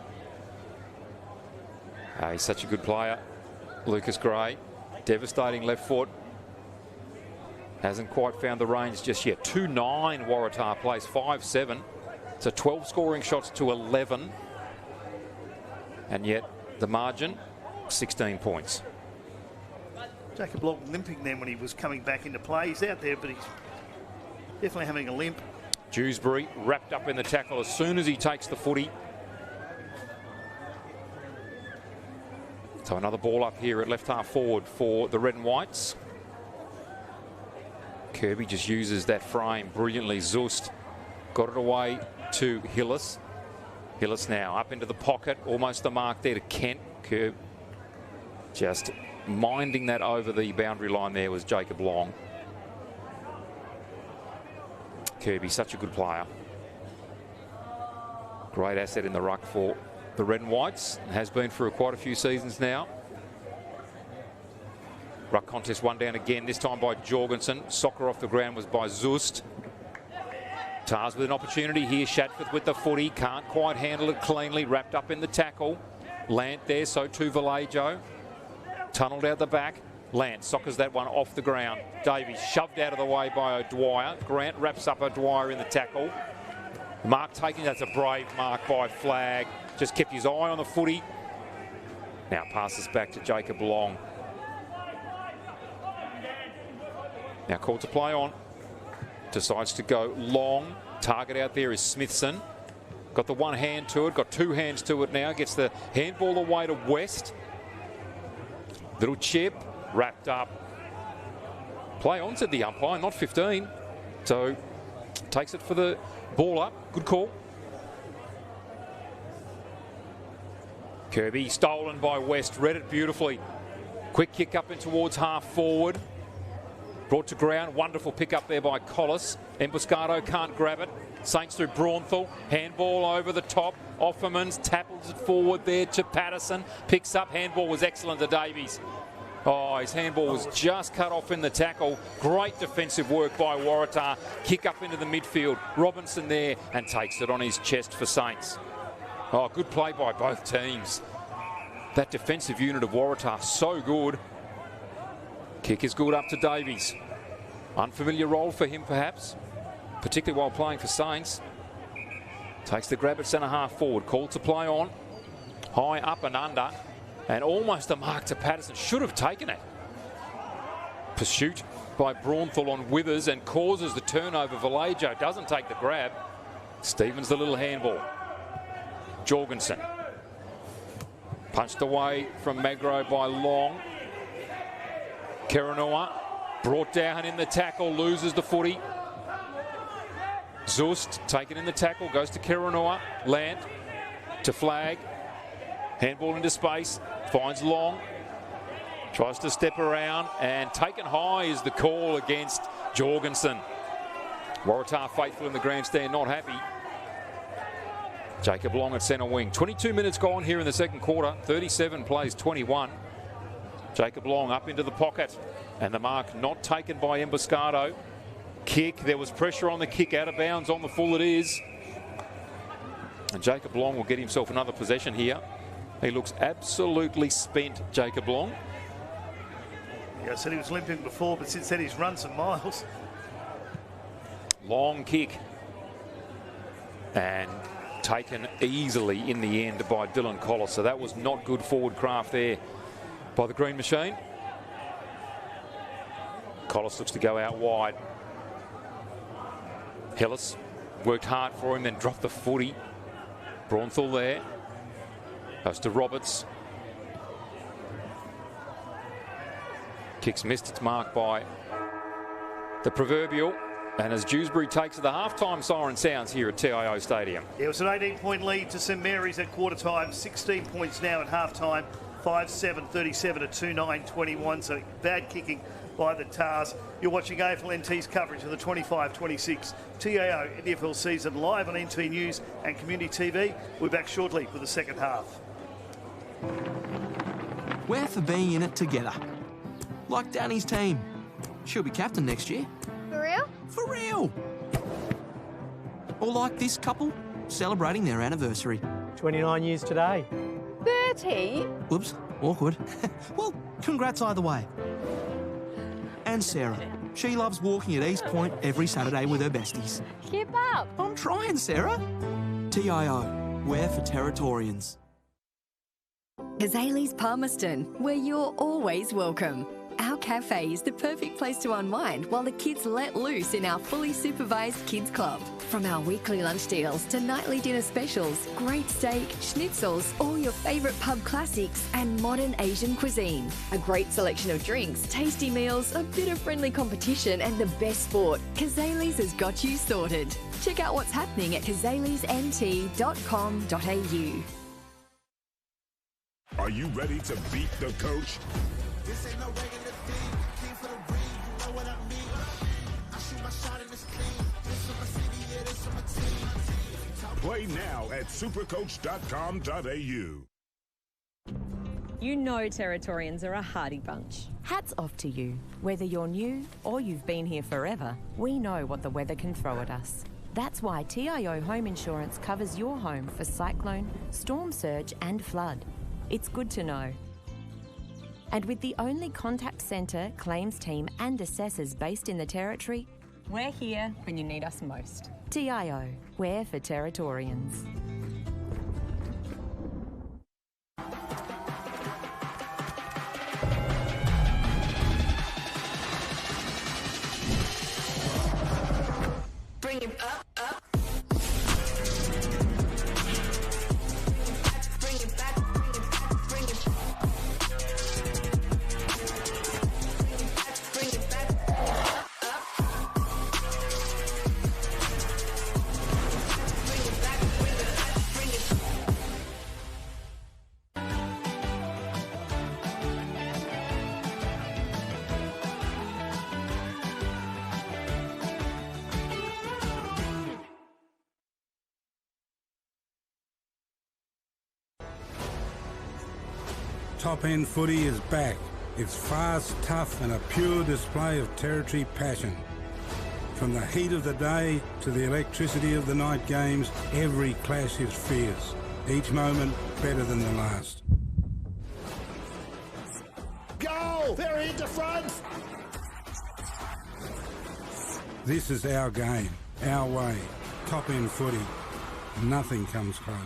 He's such a good player. Lucas Gray. Devastating left foot. Hasn't quite found the range just yet. 2-9 Waratah plays 5-7. So 12 scoring shots to 11. And yet the margin, 16 points. Jacob Long limping then when he was coming back into play. He's out there, but he's definitely having a limp. Dewsbury wrapped up in the tackle as soon as he takes the footy. So another ball up here at left half forward for the red and whites. Kirby just uses that frame brilliantly. Zust got it away to Hillis. Hillis now up into the pocket, almost the mark there to Kent. Kirby just minding that over the boundary line there was Jacob Long. Kirby, such a good player. Great asset in the ruck for the red and whites. Has been for quite a few seasons now. Ruck contest one down again, this time by Jorgensen. Soccer off the ground was by Zust. Tars with an opportunity here. Shatford with the footy. Can't quite handle it cleanly. Wrapped up in the tackle. Lant there, so too Vallejo. Tunnelled out the back. Lant soccers that one off the ground. Davies shoved out of the way by O'Dwyer. Grant wraps up O'Dwyer in the tackle. Mark taking, that's a brave mark by Flag. Just kept his eye on the footy. Now passes back to Jacob Long. Now called to play on. Decides to go long. Target out there is Smithson. Got the one hand to it, got two hands to it now. Gets the handball away to West. Little chip, wrapped up. Play on, said the umpire, not 15. So takes it for the ball up. Good call. Kirby stolen by West, read it beautifully. Quick kick up in towards half forward. Brought to ground, wonderful pick up there by Collis. Emboscado can't grab it. Saints through Braunthal, handball over the top. Offermans tackles it forward there to Patterson. Picks up, handball was excellent to Davies. Oh, his handball was just cut off in the tackle. Great defensive work by Waratah. Kick up into the midfield. Robinson there and takes it on his chest for Saints. Oh, good play by both teams. That defensive unit of Waratah, so good. Kick is good up to Davies. Unfamiliar role for him perhaps, particularly while playing for Saints. Takes the grab at centre half forward. Called to play on. High up and under. And almost a mark to Patterson. Should have taken it. Pursuit by Braunthal on Withers and causes the turnover. Vallejo doesn't take the grab. Stevens the little handball. Jorgensen. Punched away from Magro by Long. Keranua brought down in the tackle, loses the footy. Zust taken in the tackle, goes to Keranua. Lant to Flag. Handball into space, finds Long. Tries to step around and taken high is the call against Jorgensen. Waratah faithful in the grandstand, not happy. Jacob Long at centre wing. 22 minutes gone here in the second quarter. 37 plays 21. Jacob Long up into the pocket and the mark not taken by Emboscado. Kick, there was pressure on the kick, out of bounds on the full it is. And Jacob Long will get himself another possession here. He looks absolutely spent, Jacob Long. Yeah, I said he was limping before, but since then he's run some miles. Long kick. And taken easily in the end by Dylan Collis. So that was not good forward craft there by the Green Machine. Collis looks to go out wide. Hillis worked hard for him, then dropped the footy. Braunthal there. Goes to Roberts. Kicks missed its mark by the proverbial. And as Dewsbury takes it, the halftime siren sounds here at TIO Stadium. Yeah, it was an 18-point lead to St Mary's at quarter time. 16 points now at halftime. 5-7, 37 to 2-9, 21. So bad kicking by the Tars. You're watching AFLNT's coverage of the 25-26 TIO NTFL season live on NT News and Community TV. We're back shortly for the second half. We're for being in it together. Like Danny's team. She'll be captain next year. For real? For real! Or like this couple, celebrating their anniversary. 29 years today. 30? Whoops, awkward. Well, congrats either way. And Sarah. She loves walking at East Point every Saturday with her besties. Keep up. I'm trying, Sarah. TIO, we're for Territorians. Kazali's Palmerston, where you're always welcome. Our cafe is the perfect place to unwind while the kids let loose in our fully supervised kids club. From our weekly lunch deals to nightly dinner specials, great steak, schnitzels, all your favourite pub classics and modern Asian cuisine. A great selection of drinks, tasty meals, a bit of friendly competition and the best sport. Kazali's has got you sorted. Check out what's happening at kazalisnt.com.au. Are you ready to beat the coach? This ain't no regular thing. Came for the ring, you know what I mean. I shoot my shot and it's clean. This for my city, yeah, this for my team. Play now at supercoach.com.au. You know Territorians are a hardy bunch. Hats off to you. Whether you're new or you've been here forever, we know what the weather can throw at us. That's why TIO Home Insurance covers your home for cyclone, storm surge and flood. It's good to know. And with the only contact centre, claims team and assessors based in the Territory, we're here when you need us most. TIO, we're for Territorians. Bring it up, up. Bring it back, bring it back, bring it back. Bring it back, up, up. Bring it back, bring it back, bring it back. Top End footy is back. It's fast, tough and a pure display of Territory passion. From the heat of the day to the electricity of the night games, every clash is fierce. Each moment better than the last. Go! They're into front! This is our game, our way. Top End footy. Nothing comes close.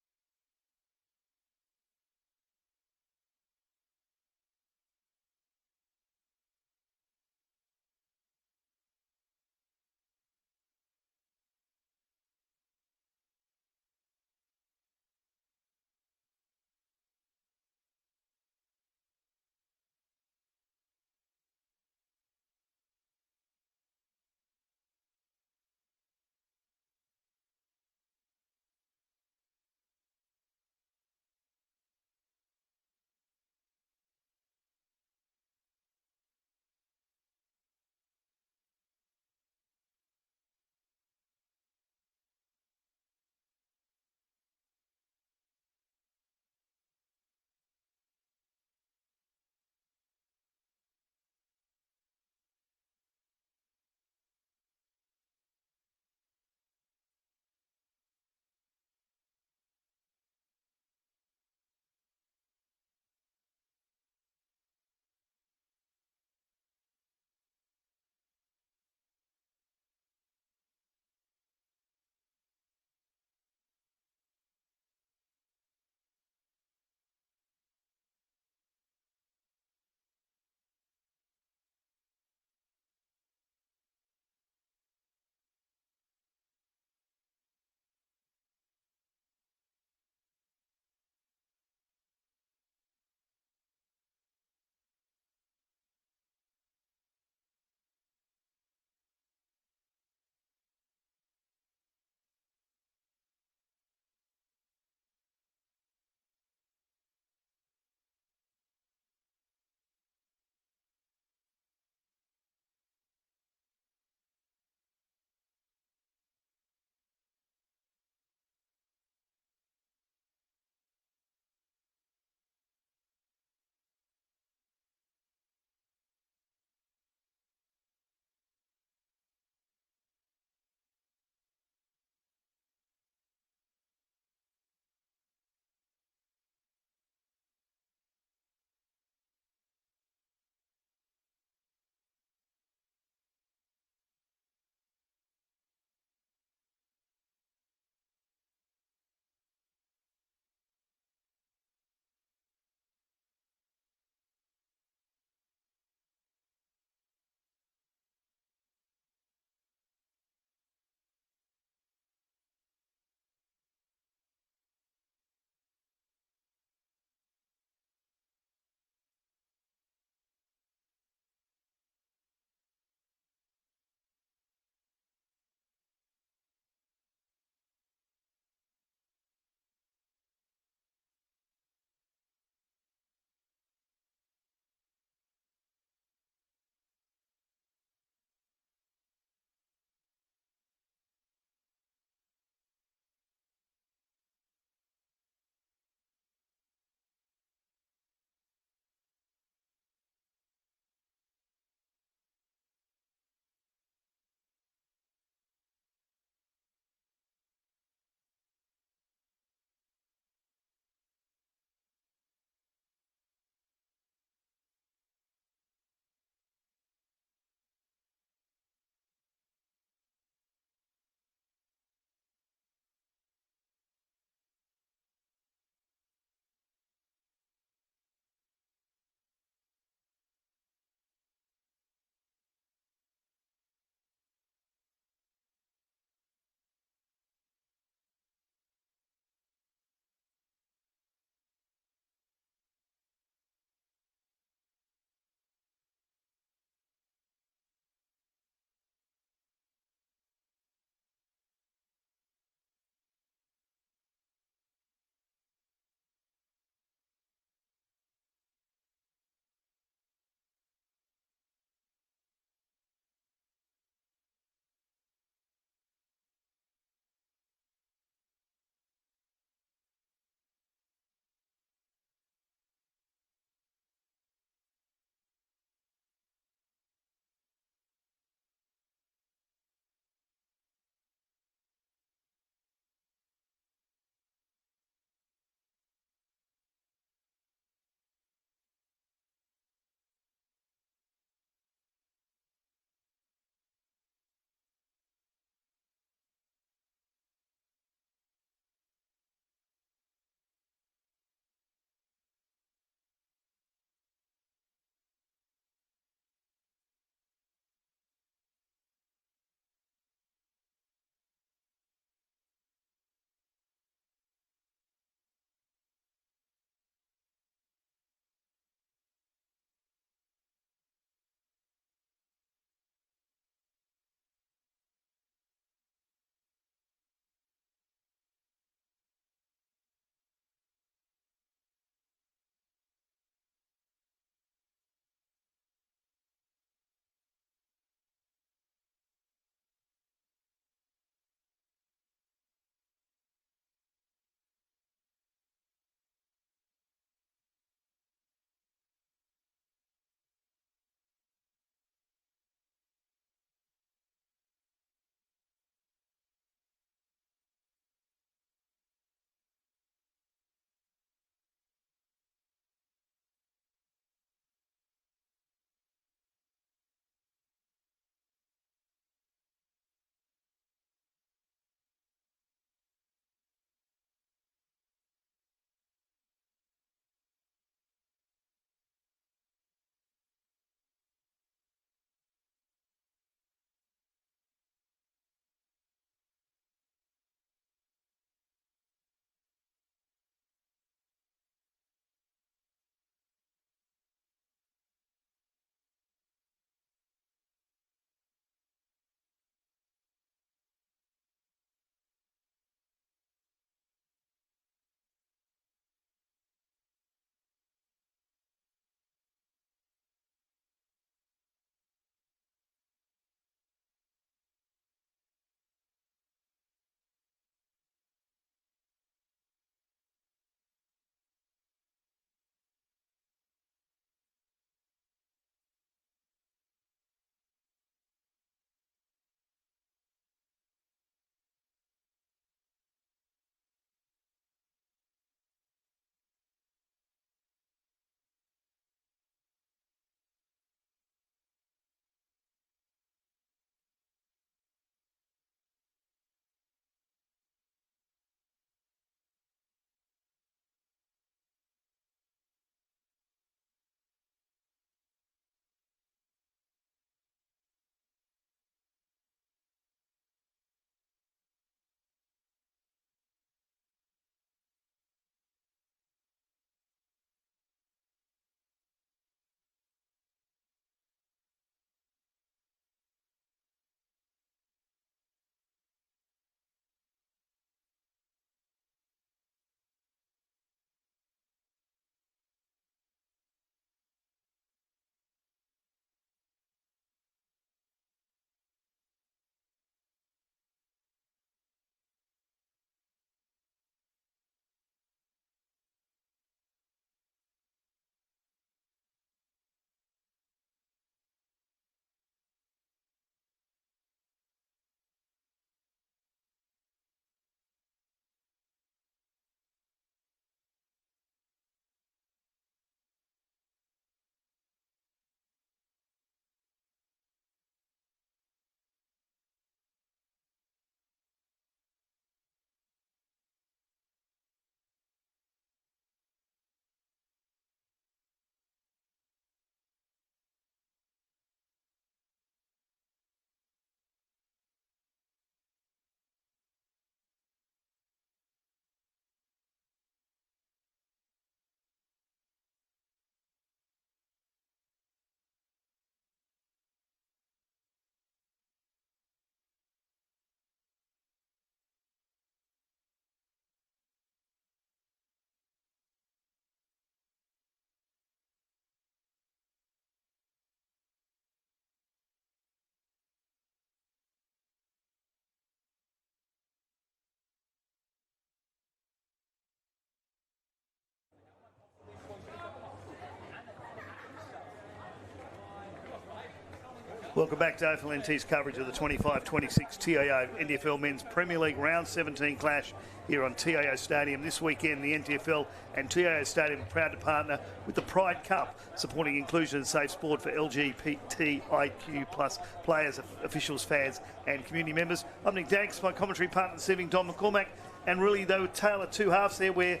Welcome back to AFL NT's coverage of the 25-26 TIO NTFL Men's Premier League Round 17 clash here on TIO Stadium. This weekend, the NTFL and TIO Stadium are proud to partner with the Pride Cup, supporting inclusion and safe sport for LGBTIQ plus players, officials, fans and community members. I'm Nick Danks, my commentary partner this evening, Don McCormack. And really, they were tale of two halves there where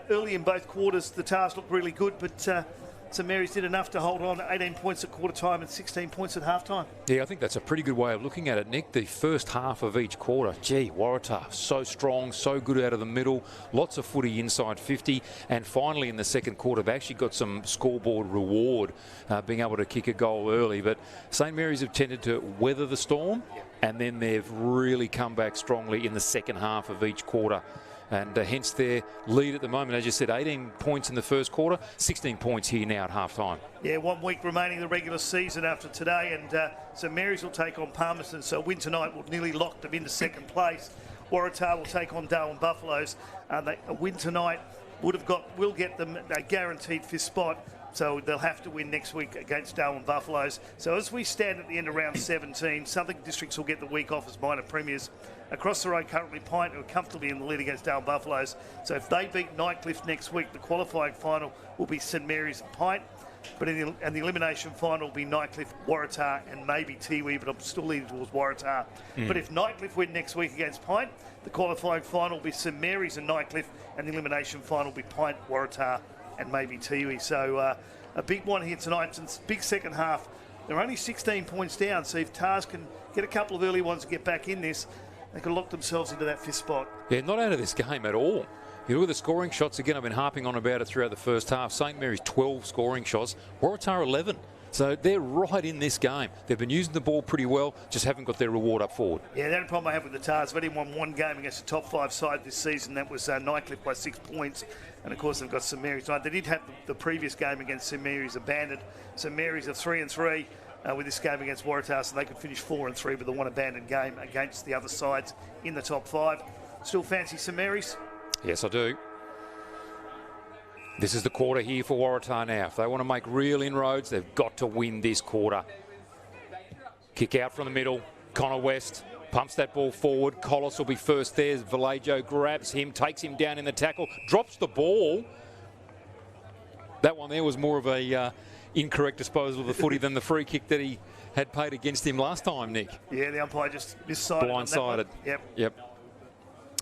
early in both quarters, the Tars looked really good, but St Mary's did enough to hold on. 18 points at quarter time and 16 points at half time. Yeah, I think that's a pretty good way of looking at it, Nick. The first half of each quarter, gee, Waratah, so strong, so good out of the middle, lots of footy inside 50. And finally in the second quarter, they actually got some scoreboard reward, being able to kick a goal early. But St Mary's have tended to weather the storm, and then they've really come back strongly in the second half of each quarter. And hence their lead at the moment. As you said, 18 points in the first quarter, 16 points here now at half-time. Yeah, 1 week remaining in the regular season after today, and St Mary's will take on Palmerston, so a win tonight will nearly lock them into second place. Waratah will take on Darwin Buffaloes. A win tonight will get them a guaranteed fifth spot, so they'll have to win next week against Darwin Buffaloes. So as we stand at the end of round 17, Southern Districts will get the week off as minor premiers. Across the road, currently Pint, who are comfortably in the lead against Darwin Buffaloes. So if they beat Nightcliff next week, the qualifying final will be St Mary's and Pint. But the elimination final will be Nightcliff, Waratah, and maybe Tiwi, but I'm still leaning towards Waratah. But if Nightcliff win next week against Pint, the qualifying final will be St Mary's and Nightcliff, and the elimination final will be Pint, Waratah, and maybe Tiwi. So a big one here tonight, since big second half. They're only 16 points down, so if Tars can get a couple of early ones to get back in this, they could lock themselves into that fifth spot. Yeah, not out of this game at all. You look at the scoring shots, again, I've been harping on about it throughout the first half. St Mary's 12 scoring shots, Waratah 11. So they're right in this game. They've been using the ball pretty well, just haven't got their reward up forward. Yeah, the only problem I have with the Tars, they've only won one game against the top five side this season. That was Nightcliff by 6 points. And of course, they've got St Mary's tonight. They did have the previous game against St Mary's abandoned. St Mary's are 3-3. With this game against Waratah, so they could finish 4-3 with the one abandoned game against the other sides in the top five. Still fancy St Mary's? Yes, I do. This is the quarter here for Waratah now. If they want to make real inroads, they've got to win this quarter. Kick out from the middle. Connor West pumps that ball forward. Collis will be first there. Vallejo grabs him, takes him down in the tackle, drops the ball. That one there was more of a incorrect disposal of the footy than the free kick that he had paid against him last time, Nick. Yeah, the umpire just missided. Blindsided. Yep.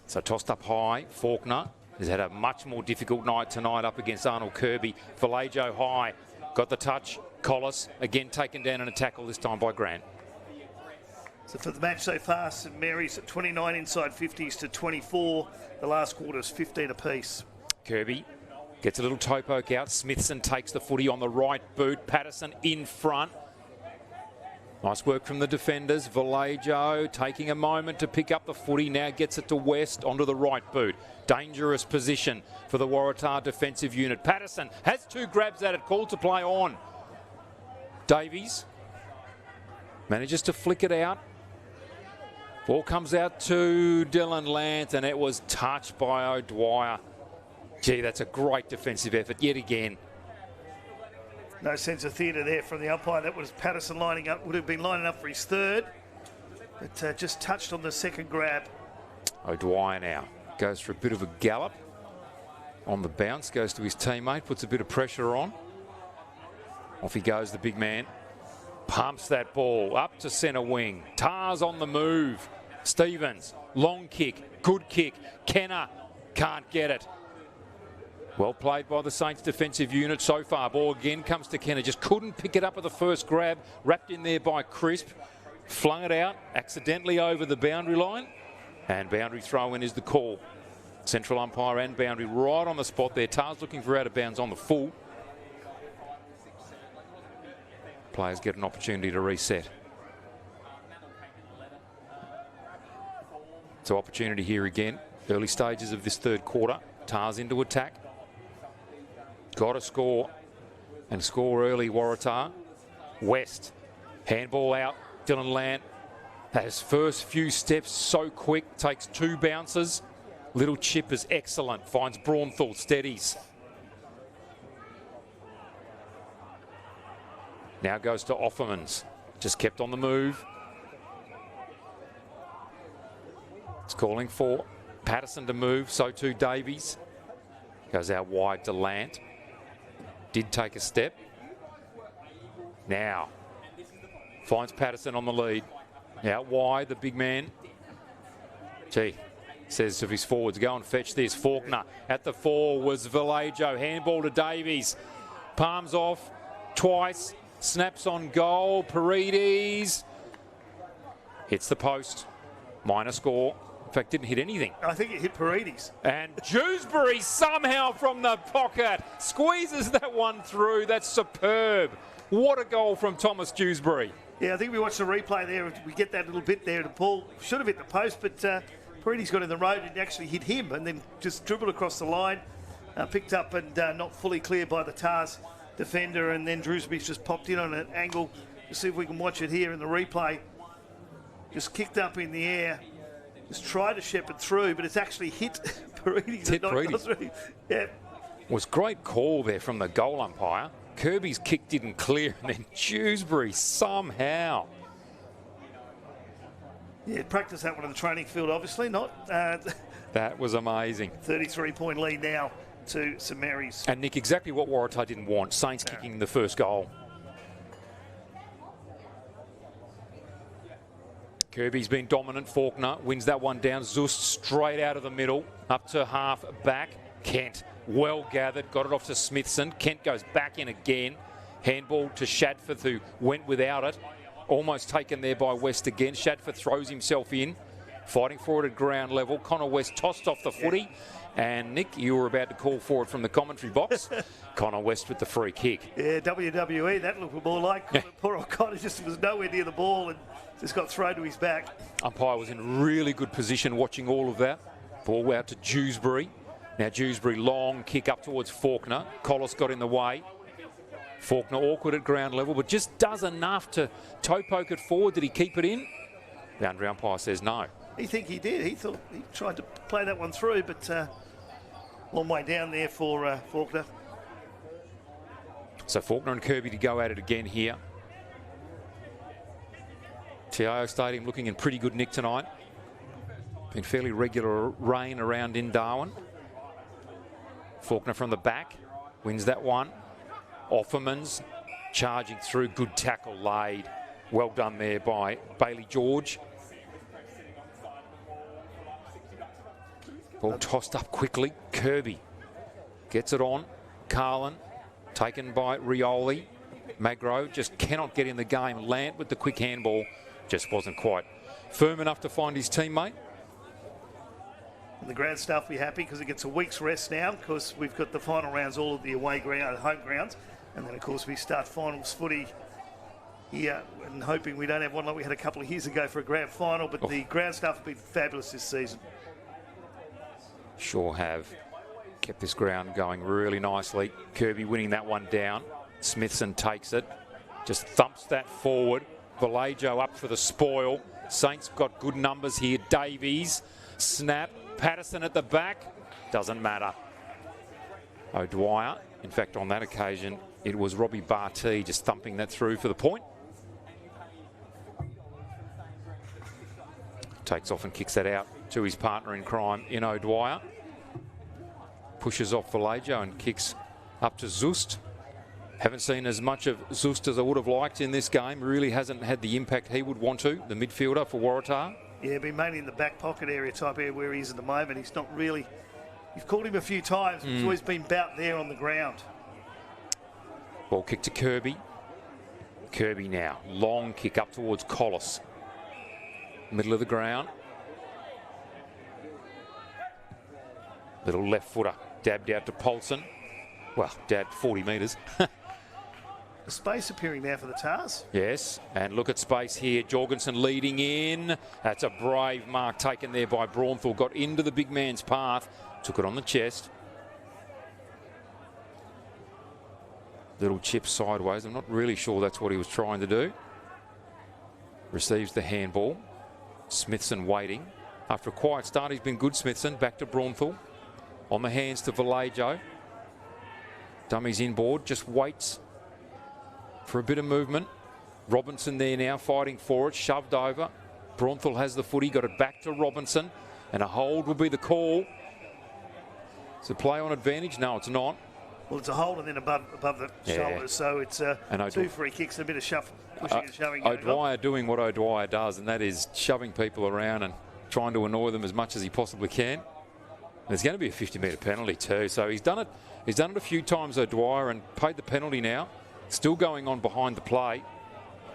So tossed up high. Faulkner has had a much more difficult night tonight up against Arnold Kirby. Vallejo high. Got the touch. Collis again taken down in a tackle, this time by Grant. So for the match so far, St Mary's at 29 inside 50s to 24. The last quarter is 15 apiece. Kirby gets a little toe poke out. Smithson takes the footy on the right boot. Patterson in front. Nice work from the defenders. Vallejo taking a moment to pick up the footy. Now gets it to West onto the right boot. Dangerous position for the Waratah defensive unit. Patterson has 2 grabs at it. Called to play on. Davies manages to flick it out. Ball comes out to Dylan Lant, and it was touched by O'Dwyer. Gee, that's a great defensive effort yet again. No sense of theatre there from the umpire. That was Patterson would have been lining up for his third. But just touched on the second grab. O'Dwyer now goes for a bit of a gallop on the bounce, goes to his teammate, puts a bit of pressure on. Off he goes, the big man. Pumps that ball up to centre wing. Tars on the move. Stevens, long kick, good kick. Kenner can't get it. Well played by the Saints defensive unit so far. Ball again comes to Kenner. Just couldn't pick it up at the first grab. Wrapped in there by Crisp. Flung it out accidentally over the boundary line. And boundary throw-in is the call. Central umpire and boundary right on the spot there. Tars looking for out of bounds on the full. Players get an opportunity to reset. So opportunity here again. Early stages of this third quarter. Tars into attack. Got to score, and score early, Waratah. West, handball out, Dylan Lant. His first few steps so quick, takes 2 bounces. Little chip is excellent, finds Braunthal, steadies. Now goes to Offermans. just kept on the move. It's calling for Patterson to move, so too Davies. Goes out wide to Lant. Did take a step. Now, finds Patterson on the lead. Out wide, the big man. Gee, says of his forwards, go and fetch this. Faulkner at the 4 was Vallejo. Handball to Davies. Palms off twice. Snaps on goal. Paredes hits the post. Minor score. In fact, didn't hit anything. I think it hit Paredes. And Dewsbury somehow from the pocket squeezes that one through. That's superb. What a goal from Thomas Dewsbury. Yeah, I think we watched the replay there. We get that little bit there. The ball should have hit the post, but Paredes got in the road and actually hit him and then just dribbled across the line. Picked up and not fully cleared by the Tars defender, and then Dewsbury's just popped in on an angle. Let's see if we can watch it here in the replay. Just kicked up in the air. Just tried to shepherd through, but it's actually hit Paredes. Hit Paredes. Yeah. Was great call there from the goal umpire. Kirby's kick didn't clear, and then Dewsbury somehow. Yeah, practice that one in the training field, obviously not. That was amazing. 33-point lead now to St Mary's. And Nick, exactly what Waratah didn't want. Saints kicking the first goal. Kirby's been dominant. Faulkner wins that one down. Zust straight out of the middle, up to half back. Kent, well gathered, got it off to Smithson. Kent goes back in again. Handball to Shadforth, who went without it. Almost taken there by West again. Shadforth throws himself in, fighting for it at ground level. Connor West tossed off the footy. And Nick, you were about to call for it from the commentary box. Connor West with the free kick. Yeah, WWE, that looked more like poor old Connor just was nowhere near the ball and just got thrown to his back. Umpire was in really good position watching all of that. Ball out to Dewsbury. Now Dewsbury, long kick up towards Faulkner. Collis got in the way. Faulkner awkward at ground level, but just does enough to toe poke it forward. Did he keep it in? The boundary umpire says no. I think he did. He thought he tried to play that one through, but long way down there for Faulkner. So Faulkner and Kirby to go at it again here. TIO Stadium looking in pretty good nick tonight. Been fairly regular rain around in Darwin. Faulkner from the back wins that one. Offerman's charging through. Good tackle laid. Well done there by Bailey George. Ball tossed up quickly. Kirby gets it on. Carlin taken by Rioli. Magro just cannot get in the game. Lant with the quick handball just wasn't quite firm enough to find his teammate. And the ground staff will be happy because it gets a week's rest now because we've got the final rounds, all of the away ground, home grounds. And then, of course, we start finals footy here and hoping we don't have one like we had a couple of years ago for a grand final. But the ground staff have been fabulous this season. Sure have kept this ground going really nicely. Kirby winning that one down. Smithson takes it, just thumps that forward. Vallejo up for the spoil. Saints got good numbers here. Davies, snap. Patterson at the back. Doesn't matter. O'Dwyer, in fact, on that occasion, it was Robbie Barty just thumping that through for the point. Takes off and kicks that out to his partner in crime in O'Dwyer. Pushes off Vallejo and kicks up to Zust. Haven't seen as much of Zust as I would have liked in this game. Really hasn't had the impact he would want to, the midfielder for Waratah. Yeah, been mainly in the back pocket area type area where he is at the moment. He's not really... You've called him a few times, but he's always been about there on the ground. Ball kick to Kirby. Kirby now. Long kick up towards Collis. Middle of the ground. Little left footer. Dabbed out to Paulson. Well, dabbed 40 metres. The space appearing now for the Tars. Yes, and look at space here. Jorgensen leading in. That's a brave mark taken there by Braunthal. Got into the big man's path. Took it on the chest. Little chip sideways. I'm not really sure that's what he was trying to do. Receives the handball. Smithson waiting. After a quiet start, he's been good, Smithson. Back to Braunthal. On the hands to Vallejo. Dummies inboard. Just waits for a bit of movement. Robinson there now fighting for it, shoved over. Braunthal has the footy, got it back to Robinson, and a hold will be the call. It's a play on advantage. No, it's not. Well, it's a hold and then above the shoulders, so it's two free kicks and a bit of shuffle, pushing and shoving. O'Dwyer doing what O'Dwyer does, and that is shoving people around and trying to annoy them as much as he possibly can. There's going to be a 50-metre penalty too, so he's done it. He's done it a few times, O'Dwyer, and paid the penalty now. Still going on behind the play.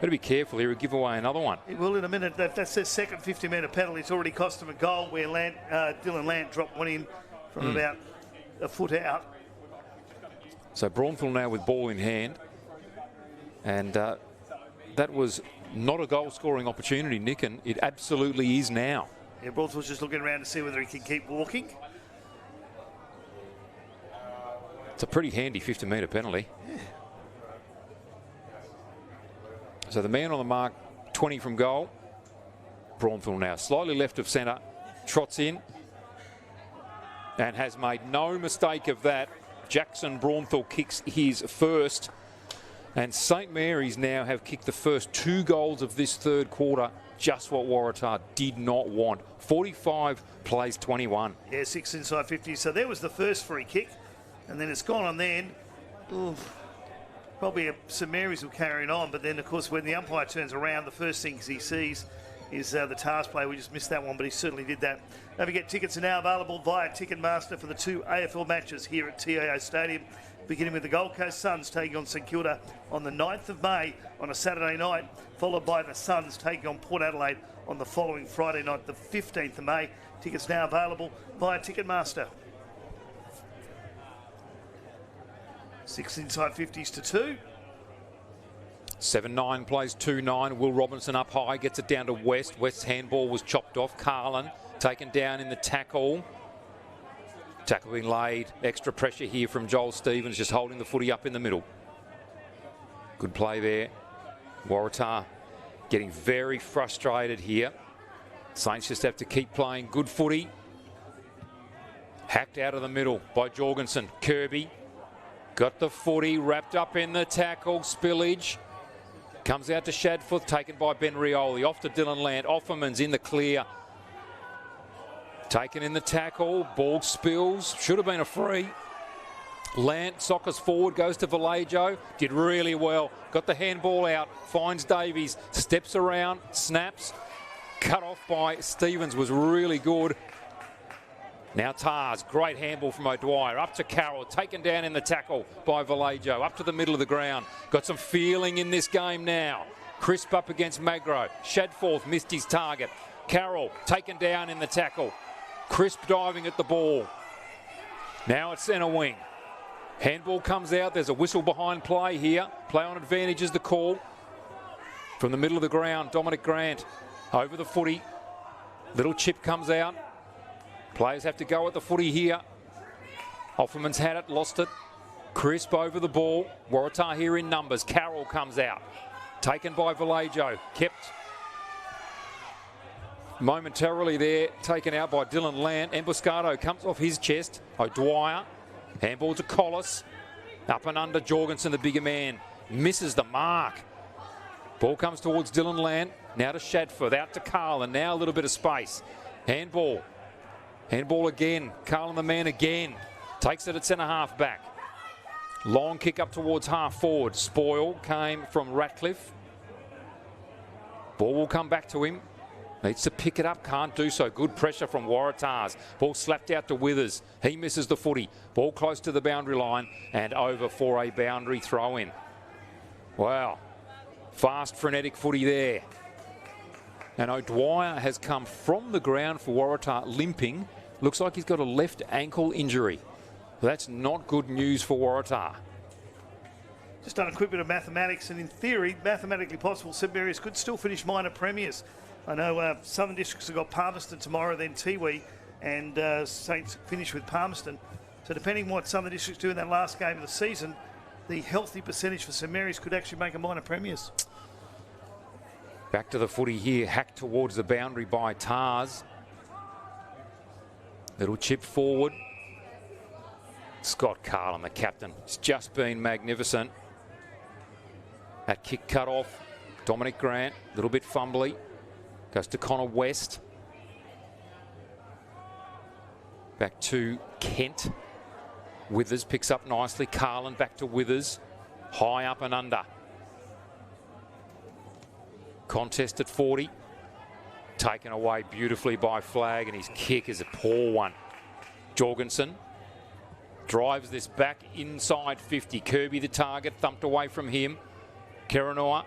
Better be careful here, he'll give away another one. He will in a minute. That's their second 50-metre penalty. It's already cost him a goal where Dylan Lant dropped one in from about a foot out. So Braunthal now with ball in hand. And that was not a goal-scoring opportunity, Nick, and it absolutely is now. Yeah, Braunthal's just looking around to see whether he can keep walking. It's a pretty handy 50-metre penalty. Yeah. So the man on the mark, 20 from goal. Braunthal now slightly left of centre, trots in and has made no mistake of that. Jackson Braunthal kicks his first, and St Mary's now have kicked the first 2 goals of this third quarter, just what Waratah did not want. 45 plays 21. Yeah, 6 inside 50. So there was the first free kick, and then it's gone on then. Oof. Probably St Mary's will carry it on, but then of course when the umpire turns around, the first thing he sees is the task play. We just missed that one, but he certainly did that. Don't forget, tickets are now available via Ticketmaster for the 2 AFL matches here at TIO Stadium, beginning with the Gold Coast Suns taking on St Kilda on the 9th of May on a Saturday night, followed by the Suns taking on Port Adelaide on the following Friday night, the 15th of May. Tickets now available via Ticketmaster. 6 inside 50s to 2. 7-9 plays 2-9. Will Robinson up high, gets it down to West. West's handball was chopped off. Carlin taken down in the tackle. Tackle being laid. Extra pressure here from Joel Stevens, just holding the footy up in the middle. Good play there. Waratah getting very frustrated here. Saints just have to keep playing good footy. Hacked out of the middle by Jorgensen. Kirby got the footy, wrapped up in the tackle. Spillage. Comes out to Shadforth, taken by Ben Rioli. Off to Dylan Lant. Offerman's in the clear. Taken in the tackle. Ball spills. Should have been a free. Lant soccers forward, goes to Vallejo. Did really well. Got the handball out. Finds Davies. Steps around. Snaps. Cut off by Stevens was really good. Now Tars, great handball from O'Dwyer, up to Carroll, taken down in the tackle by Vallejo, up to the middle of the ground. Got some feeling in this game now. Crisp up against Magro. Shadforth missed his target. Carroll taken down in the tackle. Crisp diving at the ball. Now it's centre wing. Handball comes out, there's a whistle behind play here. Play on advantage is the call. From the middle of the ground, Dominic Grant over the footy. Little chip comes out. Players have to go at the footy here. Offerman's had it, lost it. Crisp over the ball. Waratah here in numbers. Carroll comes out. Taken by Vallejo. Kept momentarily there. Taken out by Dylan Lant. Emboscado comes off his chest. O'Dwyer. Handball to Collis. Up and under Jorgensen, the bigger man. Misses the mark. Ball comes towards Dylan Lant. Now to Shadforth. Out to Carlin. Now a little bit of space. Handball. Handball again. Carlin the man again. Takes it at centre half back. Long kick up towards half forward. Spoil came from Ratcliffe. Ball will come back to him. Needs to pick it up. Can't do so. Good pressure from Waratahs. Ball slapped out to Withers. He misses the footy. Ball close to the boundary line and over for a boundary throw in. Wow. Fast, frenetic footy there. And O'Dwyer has come from the ground for Waratah limping. Looks like he's got a left ankle injury. That's not good news for Waratah. Just done a quick bit of mathematics, and in theory, mathematically possible, St Mary's could still finish minor premiers. I know Southern Districts have got Palmerston tomorrow, then Tiwi, and Saints finish with Palmerston. So depending on what Southern Districts do in that last game of the season, the healthy percentage for St Mary's could actually make a minor premiers. Back to the footy here, hacked towards the boundary by Tars. Little chip forward. Scott Carlin, the captain, has just been magnificent. That kick cut off. Dominic Grant, a little bit fumbly. Goes to Connor West. Back to Kent. Withers picks up nicely. Carlin back to Withers. High up and under. Contest at 40. Taken away beautifully by Flag, and his kick is a poor one. Jorgensen drives this back inside 50. Kirby the target, thumped away from him. Kerenua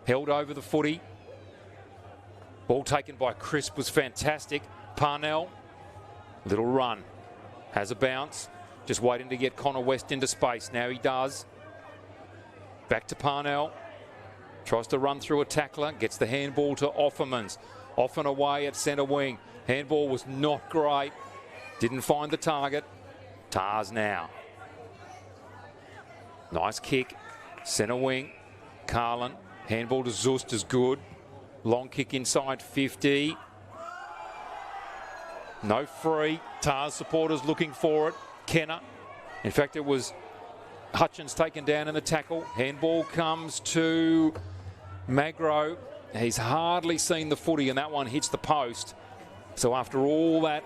held over the footy. Ball taken by Crisp was fantastic. Parnell, little run. Has a bounce. Just waiting to get Connor West into space. Now he does. Back to Parnell. Tries to run through a tackler. Gets the handball to Offermans. Off and away at centre wing. Handball was not great. Didn't find the target. Tars now. Nice kick. Centre wing. Carlin. Handball to Zust is good. Long kick inside 50. No free. Tars supporters looking for it. Kenner. In fact, it was Hutchins taken down in the tackle. Handball comes to Magro. He's hardly seen the footy, and that one hits the post. So after all that,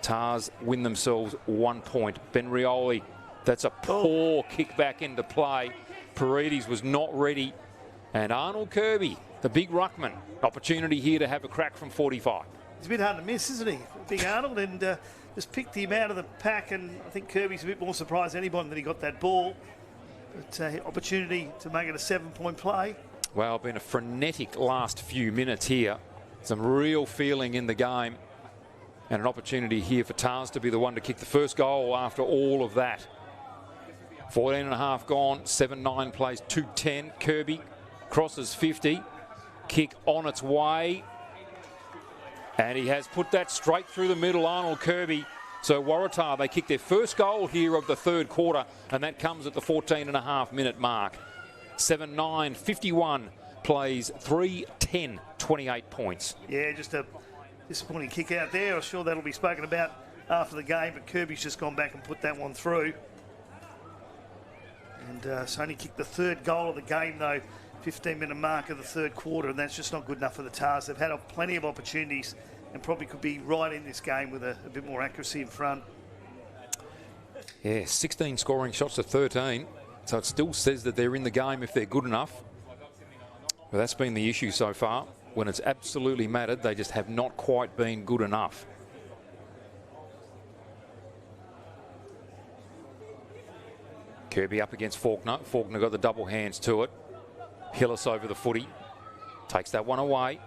Tars win themselves 1 point. Ben Rioli, that's a poor kick back into play. Paredes was not ready. And Arnold Kirby, the big ruckman, opportunity here to have a crack from 45. He's a bit hard to miss, isn't he? Big Arnold, and just picked him out of the pack, and I think Kirby's a bit more surprised than anybody that he got that ball. But opportunity to make it a 7-point play. Well, been a frenetic last few minutes here. Some real feeling in the game. And an opportunity here for Tars to be the one to kick the first goal after all of that. 14 and a half gone, 7-9 plays, 2-10. Kirby crosses 50. Kick on its way. And he has put that straight through the middle, Arnold Kirby. So Waratah, they kick their first goal here of the third quarter, and that comes at the 14.5-minute mark. 7-9, 51 plays, 3-10, 28 points. Yeah, just a disappointing kick out there. I'm sure that'll be spoken about after the game, but Kirby's just gone back and put that one through. And Sony kicked the third goal of the game, though, 15-minute mark of the third quarter, and that's just not good enough for the Tars. They've had plenty of opportunities and probably could be right in this game with a bit more accuracy in front. Yeah, 16 scoring shots to 13. So it still says that they're in the game if they're good enough. Well, that's been the issue so far. When it's absolutely mattered, they just have not quite been good enough. Kirby up against Faulkner. Faulkner got the double hands to it. Hillis over the footy. Takes that one away.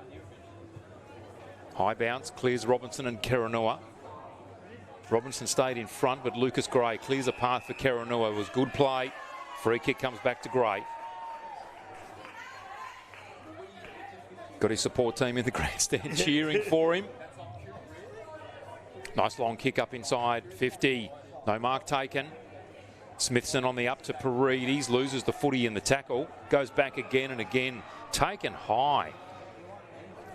High bounce, clears Robinson and Kerenua. Robinson stayed in front, but Lucas Gray clears a path for Kerenua. It was good play. Free kick comes back to Gray. Got his support team in the grandstand cheering for him. Nice long kick up inside 50. No mark taken. Smithson on the up to Paredes. Loses the footy in the tackle. Goes back again and again. Taken high.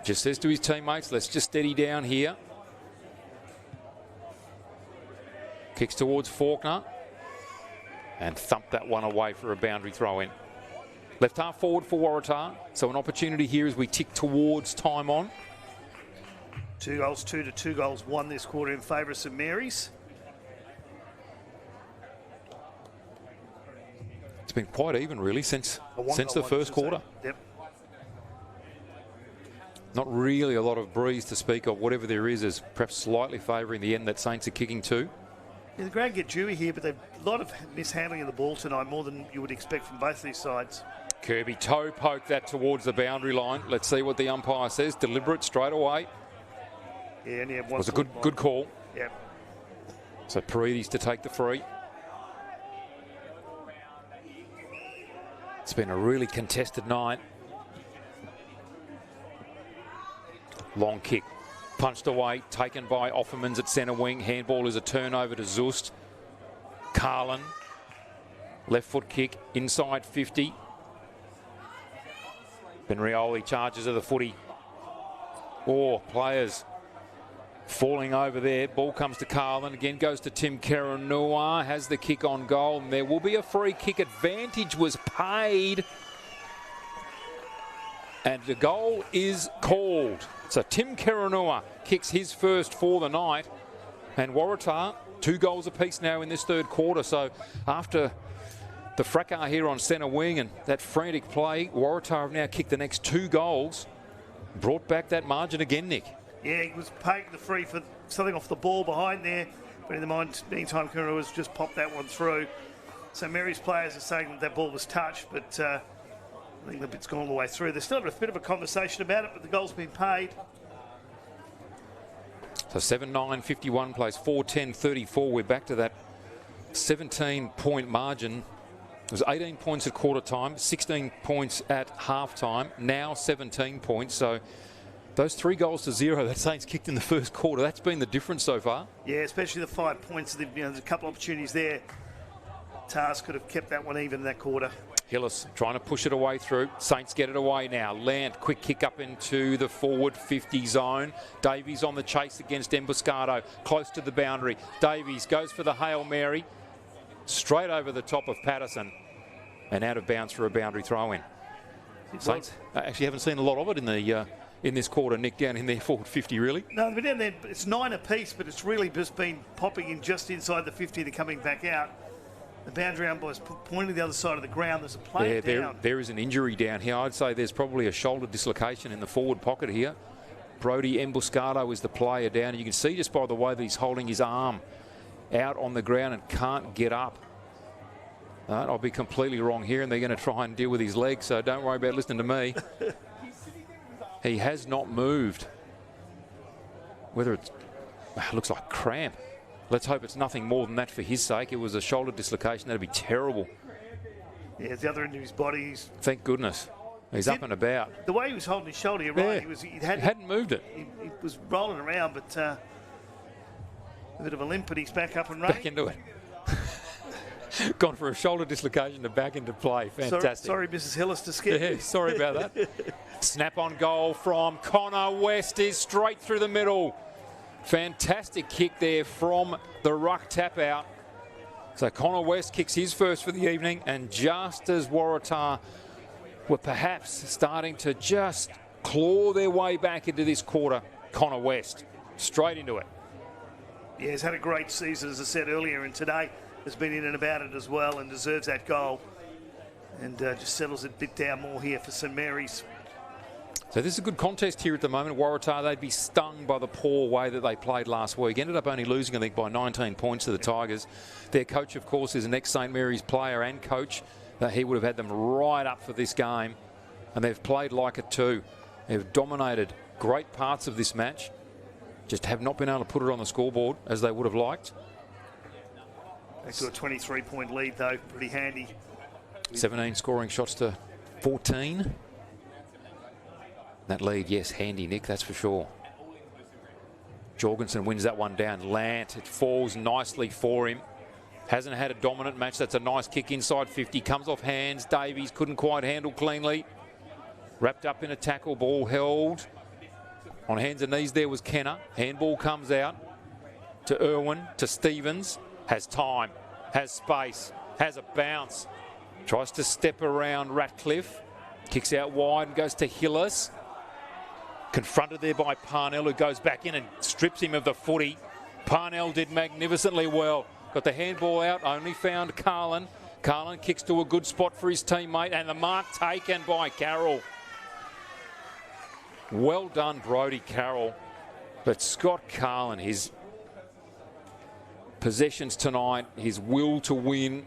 Just says to his teammates, let's just steady down here. Kicks towards Faulkner. And thumped that one away for a boundary throw in. Left half forward for Waratah. So an opportunity here as we tick towards time on. 2 goals, 2 to 2 goals, 1 this quarter in favour of St Mary's. It's been quite even really since the first quarter. Yep. Not really a lot of breeze to speak of. Whatever there is perhaps slightly favouring the end that Saints are kicking to. Yeah, the ground get dewy here, but they've a lot of mishandling of the ball tonight, more than you would expect from both these sides. Kirby toe poked that towards the boundary line. Let's see what the umpire says. Deliberate straight away. Yeah, and he had one. It was a good call. Yep. So Paredes to take the free. It's been a really contested night. Long kick. Punched away, taken by Offermans at centre wing. Handball is a turnover to Zust. Carlin. Left foot kick, inside 50. Benrioli charges of the footy. Oh, players falling over there. Ball comes to Carlin. Again goes to Tim Kerenua. Has the kick on goal. And there will be a free kick. Advantage was paid. And the goal is called. So Tim Keranua kicks his first for the night. And Waratah, 2 goals apiece now in this third quarter. So after the fracas here on centre wing and that frantic play, Waratah have now kicked the next 2 goals. Brought back that margin again, Nick. Yeah, he was paying the free for something off the ball behind there. But in the meantime, Keranua has just popped that one through. So Mary's players are saying that that ball was touched, but I think the bit's gone all the way through. There's still a bit of a conversation about it, but the goal's been paid. So 7-9-51 plays 4-10-34. We're back to that 17-point margin. It was 18 points at quarter time, 16 points at half time, now 17 points. So those 3 goals to 0 that Saints kicked in the first quarter, that's been the difference so far. Yeah, especially the 5 points. There's a couple of opportunities there. Tars could have kept that one even in that quarter. Hillis trying to push it away through. Saints get it away now. Lant, quick kick up into the forward 50 zone. Davies on the chase against Emboscado, close to the boundary. Davies goes for the Hail Mary, straight over the top of Patterson, and out of bounds for a boundary throw-in. Saints actually haven't seen a lot of it in this quarter, Nick, down in their forward 50, really. No, but down there, it's 9 apiece, but it's really just been popping in just inside the 50 and coming back out. The boundary umpires pointing to the other side of the ground. There's a player down. There is an injury down here. I'd say there's probably a shoulder dislocation in the forward pocket here. Brody Emboscado is the player down. And you can see just by the way that he's holding his arm out on the ground and can't get up. I'll be completely wrong here, and they're going to try and deal with his legs, so don't worry about listening to me. He has not moved. Whether it looks like cramp. Let's hope it's nothing more than that for his sake. It was a shoulder dislocation. That'd be terrible. Yeah, it's the other end of his body. Thank goodness. He's up and about. The way he was holding his shoulder, you're right. He hadn't moved it. He was rolling around, but a bit of a limp, but he's back up and running. Back into it. Gone for a shoulder dislocation to back into play. Fantastic. Sorry, Mrs. Hillis, to skip. Yeah, sorry about that. Snap on goal from Connor West is straight through the middle. Fantastic kick there from the ruck tap out. So Connor West kicks his first for the evening, and just as Waratah were perhaps starting to just claw their way back into this quarter, Connor West straight into it. Yeah, he's had a great season, as I said earlier, and today has been in and about it as well and deserves that goal. And just settles it a bit down more here for St Mary's. So this is a good contest here at the moment. Waratah, they'd be stung by the poor way that they played last week. Ended up only losing, I think, by 19 points to the Tigers. Their coach, of course, is an ex-St Mary's player and coach. He would have had them right up for this game. And they've played like it too. They've dominated great parts of this match. Just have not been able to put it on the scoreboard as they would have liked. Back to a 23-point lead, though. Pretty handy. 17 scoring shots to 14. That lead, yes, handy, Nick, that's for sure. Jorgensen wins that one down. Lant, it falls nicely for him. Hasn't had a dominant match. That's a nice kick inside 50. Comes off hands. Davies couldn't quite handle cleanly. Wrapped up in a tackle. Ball held. On hands and knees there was Kenner. Handball comes out to Irwin, to Stevens. Has time, has space, has a bounce. Tries to step around Ratcliffe. Kicks out wide and goes to Hillis. Confronted there by Parnell, who goes back in and strips him of the footy. Parnell did magnificently well. Got the handball out, only found Carlin. Carlin kicks to a good spot for his teammate, and the mark taken by Carroll. Well done, Brodie Carroll. But Scott Carlin, his possessions tonight, his will to win,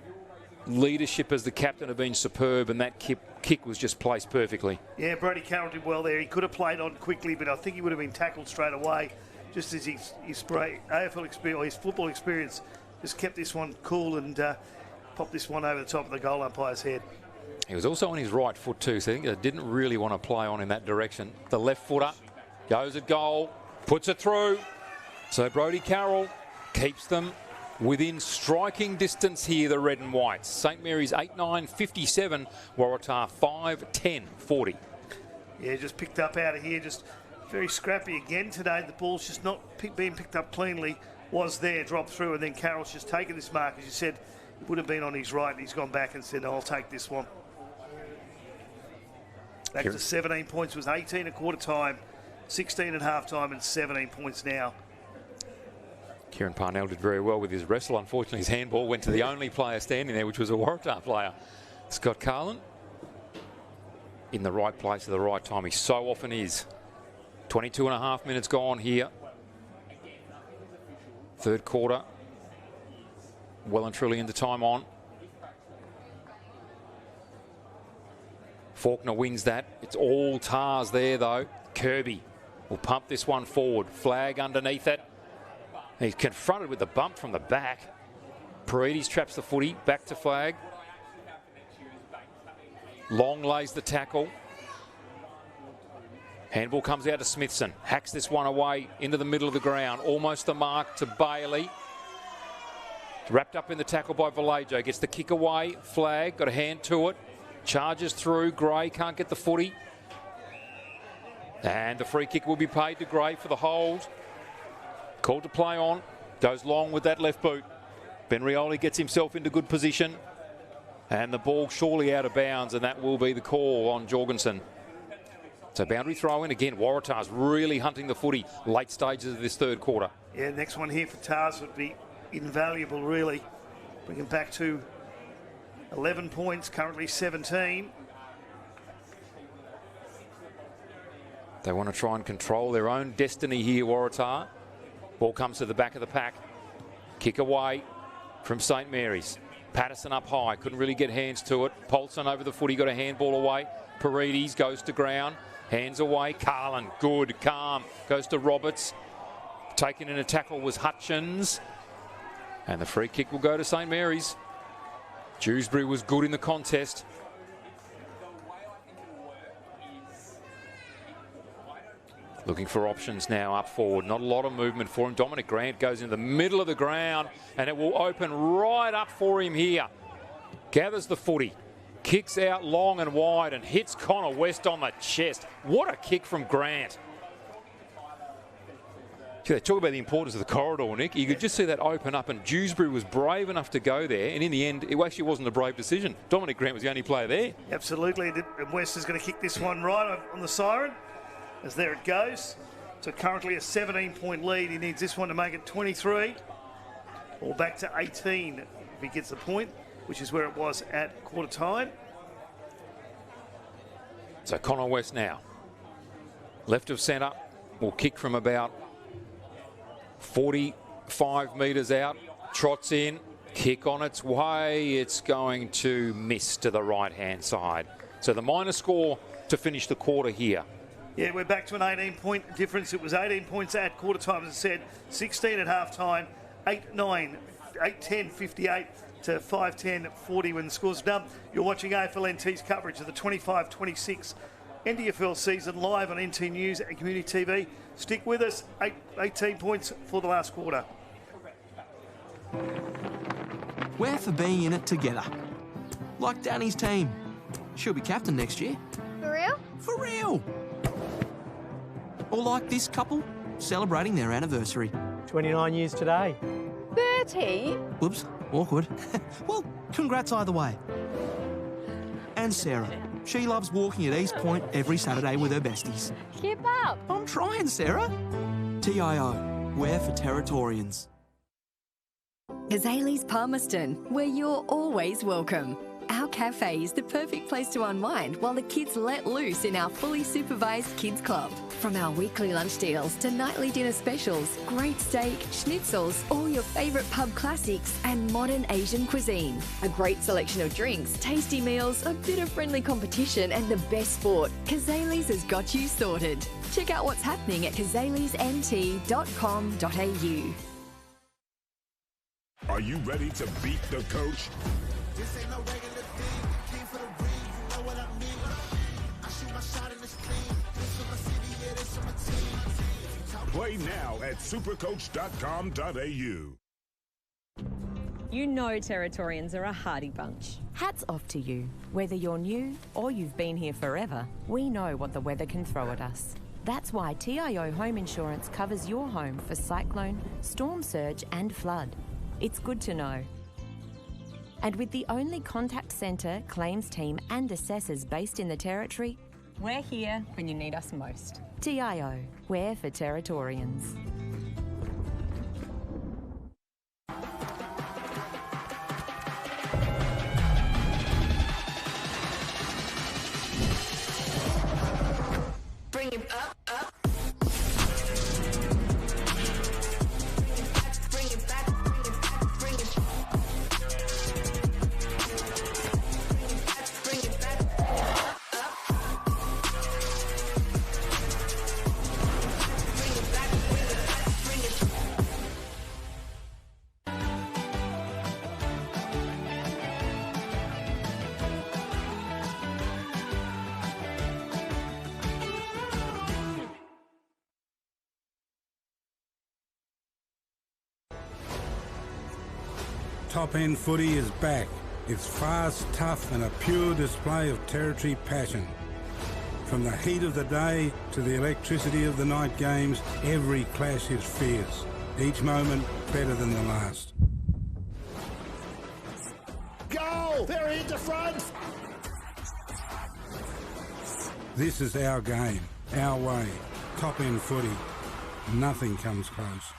leadership as the captain have been superb, and that kick was just placed perfectly. Yeah, Brodie Carroll did well there. He could have played on quickly, but I think he would have been tackled straight away, just as his AFL experience, or his football experience, just kept this one cool and popped this one over the top of the goal umpire's head. He was also on his right foot too, so I think they didn't really want to play on in that direction. The left footer goes at goal, puts it through. So Brodie Carroll keeps them within striking distance here, the red and whites. St Mary's 8-9-57, Waratah 5-10-40. Yeah, just picked up out of here, just very scrappy again today. The ball's just not being picked up cleanly. Was there, dropped through, and then Carroll's just taken this mark. As you said, it would have been on his right, and he's gone back and said, I'll take this one. Back to 17 points, was 18 at quarter time, 16 at half time, and 17 points now. Kieran Parnell did very well with his wrestle. Unfortunately, his handball went to the only player standing there, which was a Waratah player, Scott Carlin. In the right place at the right time. He so often is. 22 and a half minutes gone here. Third quarter. Well and truly into time on. Faulkner wins that. It's all Tars there, though. Kirby will pump this one forward. Flag underneath it. He's confronted with the bump from the back. Paredes traps the footy. Back to flag. Long lays the tackle. Handball comes out to Smithson. Hacks this one away into the middle of the ground. Almost the mark to Bailey. Wrapped up in the tackle by Vallejo. Gets the kick away. Flag. Got a hand to it. Charges through. Gray can't get the footy. And the free kick will be paid to Gray for the hold. Called to play on. Goes long with that left boot. Ben Rioli gets himself into good position. And the ball surely out of bounds, and that will be the call on Jorgensen. So boundary throw in again. Waratah's really hunting the footy late stages of this third quarter. Yeah, next one here for Tars would be invaluable, really. Bring him back to 11 points, currently 17. They want to try and control their own destiny here, Waratah. Ball comes to the back of the pack. Kick away from St Mary's. Patterson up high, couldn't really get hands to it. Paulson over the footy, got a handball away. Paredes goes to ground, hands away. Carlin, good, calm, goes to Roberts. Taken in a tackle was Hutchins. And the free kick will go to St Mary's. Dewsbury was good in the contest. Looking for options now up forward. Not a lot of movement for him. Dominic Grant goes in the middle of the ground and it will open right up for him here. Gathers the footy. Kicks out long and wide and hits Connor West on the chest. What a kick from Grant. They talk about the importance of the corridor, Nick. You could just see that open up, and Dewsbury was brave enough to go there, and in the end, it actually wasn't a brave decision. Dominic Grant was the only player there. Absolutely. And West is going to kick this one right on the siren, as there it goes. So currently a 17-point lead. He needs this one to make it 23, or back to 18 if he gets the point, which is where it was at quarter time. So Connor West now, left of centre, will kick from about 45 metres out, trots in, kick on its way. It's going to miss to the right-hand side. So the minor score to finish the quarter here. Yeah, we're back to an 18-point difference. It was 18 points at quarter time, as I said, 16 at half time, 8-9, 8-10, 58 to 5-10, 40 when the score's done. You're watching AFL NT's coverage of the 25-26 NTFL season live on NT News and Community TV. Stick with us, 18 points for the last quarter. We're for being in it together. Like Danny's team. She'll be captain next year. For real? For real. Or like this couple, celebrating their anniversary. 29 years today. 30? Whoops, awkward. Well, congrats either way. And Sarah. She loves walking at East Point every Saturday with her besties. Keep up. I'm trying, Sarah. TIO, we're for Territorians. Kazali's Palmerston, where you're always welcome. Our cafe is the perfect place to unwind while the kids let loose in our fully supervised kids club. From our weekly lunch deals to nightly dinner specials, great steak, schnitzels, all your favourite pub classics and modern Asian cuisine. A great selection of drinks, tasty meals, a bit of friendly competition and the best sport. Kazali's has got you sorted. Check out what's happening at kazalisnt.com.au. Are you ready to beat the coach? This ain't no regular thing. Came for the ring, you know what I mean. I shoot my shot and it's clean. This for my city, yeah, this for my team. Play now at supercoach.com.au. You know Territorians are a hardy bunch. Hats off to you. Whether you're new or you've been here forever, we know what the weather can throw at us. That's why TIO Home Insurance covers your home for cyclone, storm surge and flood. It's good to know. And with the only contact centre, claims team and assessors based in the Territory, We're here when you need us most. TIO, we're for Territorians. Bring it up, up. Bring it back, bring it back, bring it back. Bring it back, up, up. Bring it back, bring it back, bring it back. Top End Footy is back. It's fast, tough and a pure display of territory passion. From the heat of the day to the electricity of the night games, every clash is fierce. Each moment better than the last. Goal! They're in the front! This is our game, our way. Top End Footy. Nothing comes close.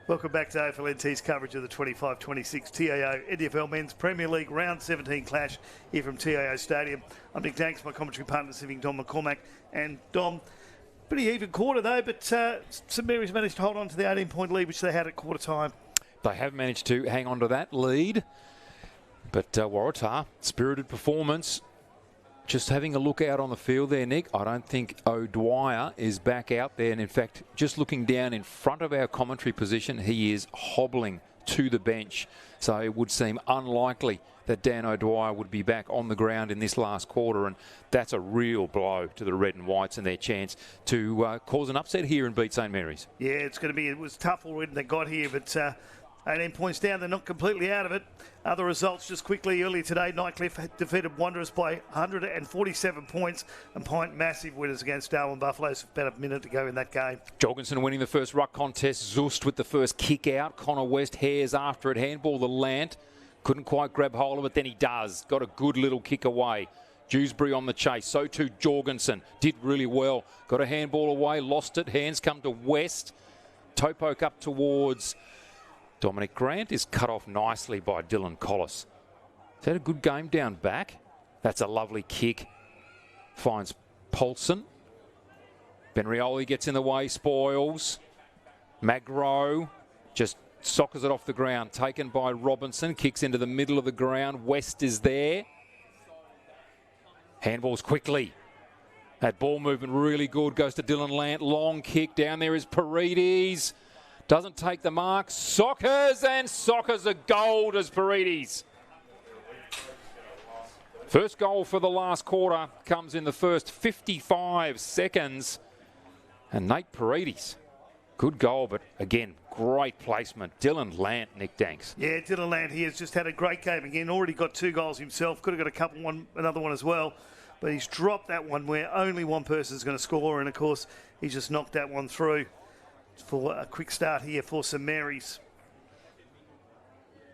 Welcome back to AFLNT's coverage of the 25-26 TIO NTFL Men's Premier League Round 17 clash here from TIO Stadium. I'm Nick Danks, my commentary partner sitting Dom McCormack. And Dom, pretty even quarter though, but St Mary's managed to hold on to the 18-point lead which they had at quarter time. They have managed to hang on to that lead, but Waratah, spirited performance. Just having a look out on the field there, Nick, I don't think O'Dwyer is back out there. And in fact, just looking down in front of our commentary position, he is hobbling to the bench. So it would seem unlikely that Dan O'Dwyer would be back on the ground in this last quarter, and that's a real blow to the red and whites and their chance to cause an upset here and beat St Mary's. Yeah, it's going to be, it was tough already they got here, but 18 points down, they're not completely out of it. Other results just quickly earlier today, Nightcliff defeated Wanderers by 147 points, and Pint massive winners against Darwin Buffaloes. About a minute to go in that game. Jorgensen winning the first ruck contest, Zust with the first kick out, Connor West hairs after it, handball the Lant. Couldn't quite grab hold of it, then he does. Got a good little kick away. Dewsbury on the chase, so too Jorgensen. Did really well. Got a handball away, lost it. Hands come to West. Toe poke up towards Dominic Grant, is cut off nicely by Dylan Collis. Is that a good game down back? That's a lovely kick. Finds Paulson. Benrioli gets in the way, spoils. Magro just soccers it off the ground, taken by Robinson, kicks into the middle of the ground. West is there. Handballs quickly. That ball movement really good, goes to Dylan Lant. Long kick, down there is Paredes. Doesn't take the mark. Soccers, and Soccers a goal as Paredes. First goal for the last quarter comes in the first 55 seconds. And Nate Paredes, good goal, but again, great placement. Dylan Lant, Nick Danks. Yeah, Dylan Lant, he has just had a great game again. Already got 2 goals himself. Could have got another one as well. But he's dropped that one where only one person's going to score. And, of course, he's just knocked that one through for a quick start here for St Mary's,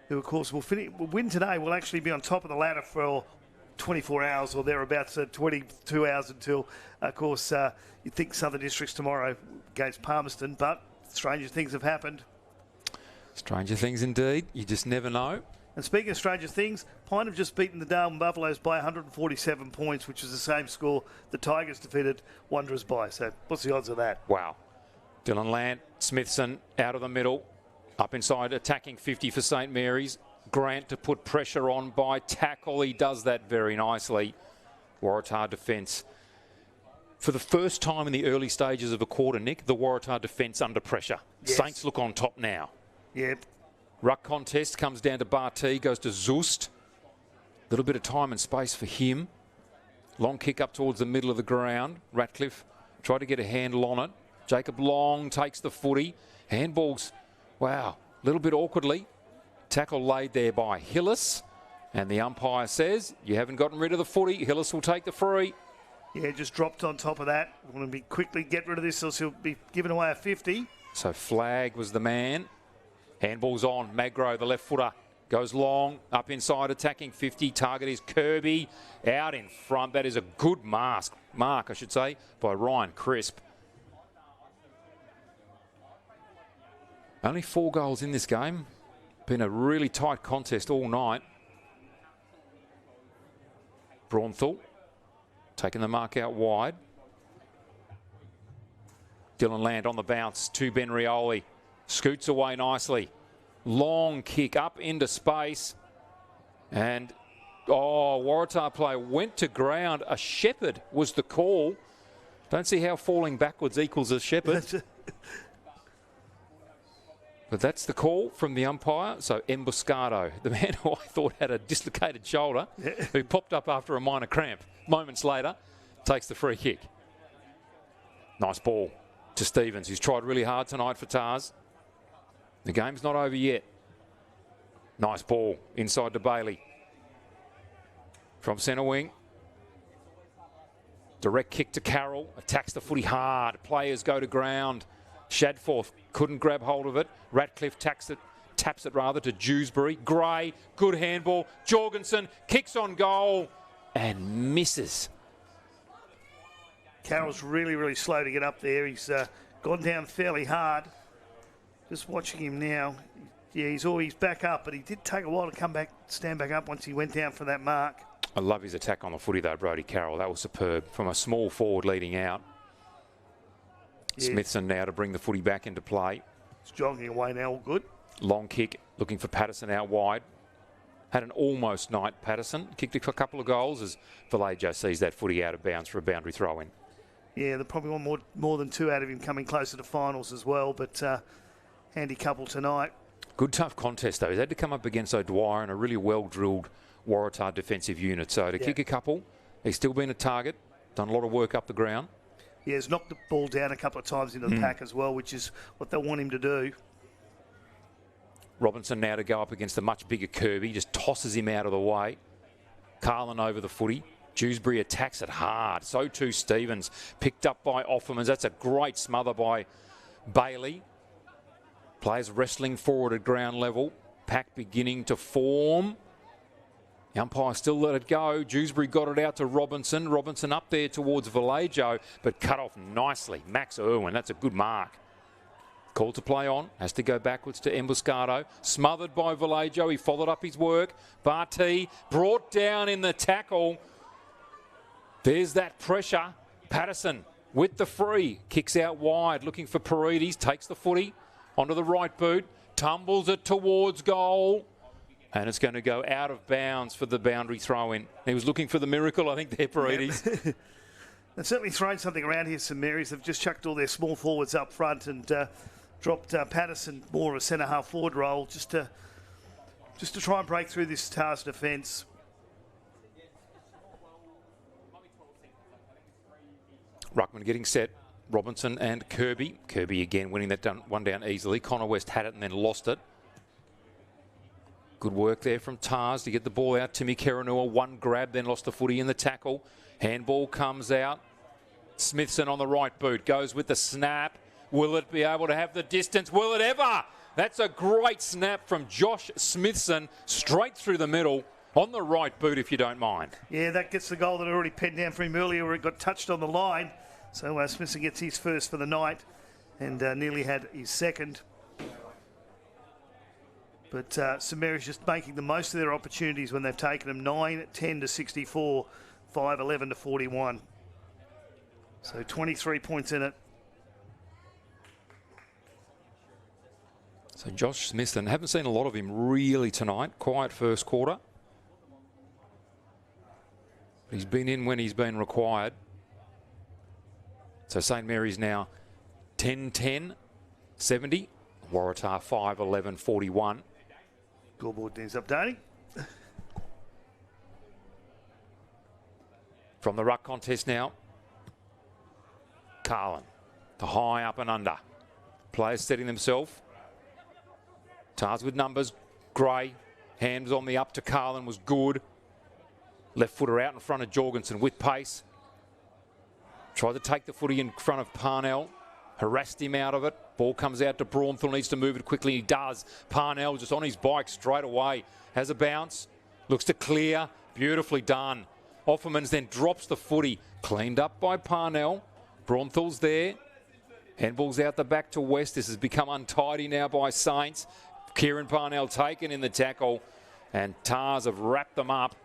who, of course, will win today. Will actually be on top of the ladder for 24 hours or thereabouts, 22 hours until, of course, you'd think Southern Districts tomorrow against Palmerston, but stranger things have happened. Stranger things indeed. You just never know. And speaking of stranger things, Pine have just beaten the Darwin Buffaloes by 147 points, which is the same score the Tigers defeated Wanderers by. So what's the odds of that? Wow. Dylan Lant, Smithson out of the middle, up inside, attacking 50 for St Mary's. Grant to put pressure on by tackle. He does that very nicely. Waratah defence. For the first time in the early stages of a quarter, Nick, the Waratah defence under pressure. Yes. Saints look on top now. Yep. Ruck contest comes down to Barty, goes to Zust. A little bit of time and space for him. Long kick up towards the middle of the ground. Ratcliffe tried to get a handle on it. Jacob Long takes the footy. Handballs, wow, a little bit awkwardly. Tackle laid there by Hillis. And the umpire says, you haven't gotten rid of the footy. Hillis will take the free. Yeah, just dropped on top of that. Want to be quickly get rid of this, or he'll be giving away a 50. So Flag was the man. Handball's on. Magro, the left footer, goes long, up inside, attacking 50. Target is Kirby, out in front. That is a good mark, I should say, by Ryan Crisp. Only 4 goals in this game. Been a really tight contest all night. Braunthal taking the mark out wide. Dylan Lant on the bounce to Benrioli. Scoots away nicely. Long kick up into space. And, Waratah player went to ground. A shepherd was the call. Don't see how falling backwards equals a shepherd. But that's the call from the umpire. So Emboscado, the man who I thought had a dislocated shoulder, who popped up after a minor cramp, moments later, takes the free kick. Nice ball to Stevens, who's tried really hard tonight for Tars. The game's not over yet. Nice ball inside to Bailey. From centre wing. Direct kick to Carroll. Attacks the footy hard. Players go to ground. Shadforth couldn't grab hold of it. Ratcliffe taps it to Dewsbury. Gray, good handball. Jorgensen kicks on goal and misses. Carroll's really, really slow to get up there. He's gone down fairly hard. Just watching him now. Yeah, he's back up, but he did take a while to come back, stand back up once he went down for that mark. I love his attack on the footy though, Brodie Carroll. That was superb. From a small forward leading out. Yeah. Smithson now to bring the footy back into play. It's jogging away now, all good. Long kick, looking for Patterson out wide. Had an almost night, Patterson. Kicked a couple of goals as Vallejo sees that footy out of bounds for a boundary throw-in. Yeah, they probably want more than 2 out of him coming closer to finals as well, but handy couple tonight. Good tough contest though. He's had to come up against O'Dwyer and a really well-drilled Waratah defensive unit. So to kick a couple, he's still been a target, done a lot of work up the ground. Yeah, he's knocked the ball down a couple of times into the pack as well, which is what they want him to do. Robinson now to go up against a much bigger Kirby, just tosses him out of the way. Carlin over the footy. Dewsbury attacks it hard. So too Stevens. Picked up by Offermans. That's a great smother by Bailey. Players wrestling forward at ground level. Pack beginning to form. The umpire still let it go. Dewsbury got it out to Robinson. Robinson up there towards Vallejo, but cut off nicely. Max Irwin, that's a good mark. Call to play on. Has to go backwards to Emboscado. Smothered by Vallejo. He followed up his work. Barty brought down in the tackle. There's that pressure. Patterson with the free. Kicks out wide. Looking for Paredes. Takes the footy onto the right boot. Tumbles it towards goal. And it's going to go out of bounds for the boundary throw-in. He was looking for the miracle, I think, there, Paredes. Yeah. They've certainly thrown something around here, St Mary's. They've just chucked all their small forwards up front and dropped Patterson more of a centre-half forward role just to try and break through this Tars defence. Ruckman getting set. Robinson and Kirby. Kirby again winning that one down easily. Connor West had it and then lost it. Good work there from Tars to get the ball out. Timmy Keranua, one grab, then lost the footy in the tackle. Handball comes out. Smithson on the right boot. Goes with the snap. Will it be able to have the distance? Will it ever? That's a great snap from Josh Smithson. Straight through the middle. On the right boot, if you don't mind. Yeah, that gets the goal that I already penned down for him earlier where it got touched on the line. So Smithson gets his first for the night and nearly had his second. But St Mary's just making the most of their opportunities when they've taken them. 9-10 to 64, 5-11 to 41. So 23 points in it. So Josh Smithson, haven't seen a lot of him really tonight. Quiet first quarter. He's been in when he's been required. So St Mary's now 10-10, 70. Waratah 5-11, 41. Scoreboard needs updating. From the ruck contest now. Carlin, the high up and under. Players setting themselves. Tars with numbers. Gray, hands on the up to Carlin was good. Left footer out in front of Jorgensen with pace. Tried to take the footy in front of Parnell. Harassed him out of it. Ball comes out to Braunthal. Needs to move it quickly. He does. Parnell just on his bike straight away. Has a bounce. Looks to clear. Beautifully done. Offermans then drops the footy. Cleaned up by Parnell. Braunthal's there. Handball's out the back to West. This has become untidy now by Saints. Kieran Parnell taken in the tackle. And Tars have wrapped them up.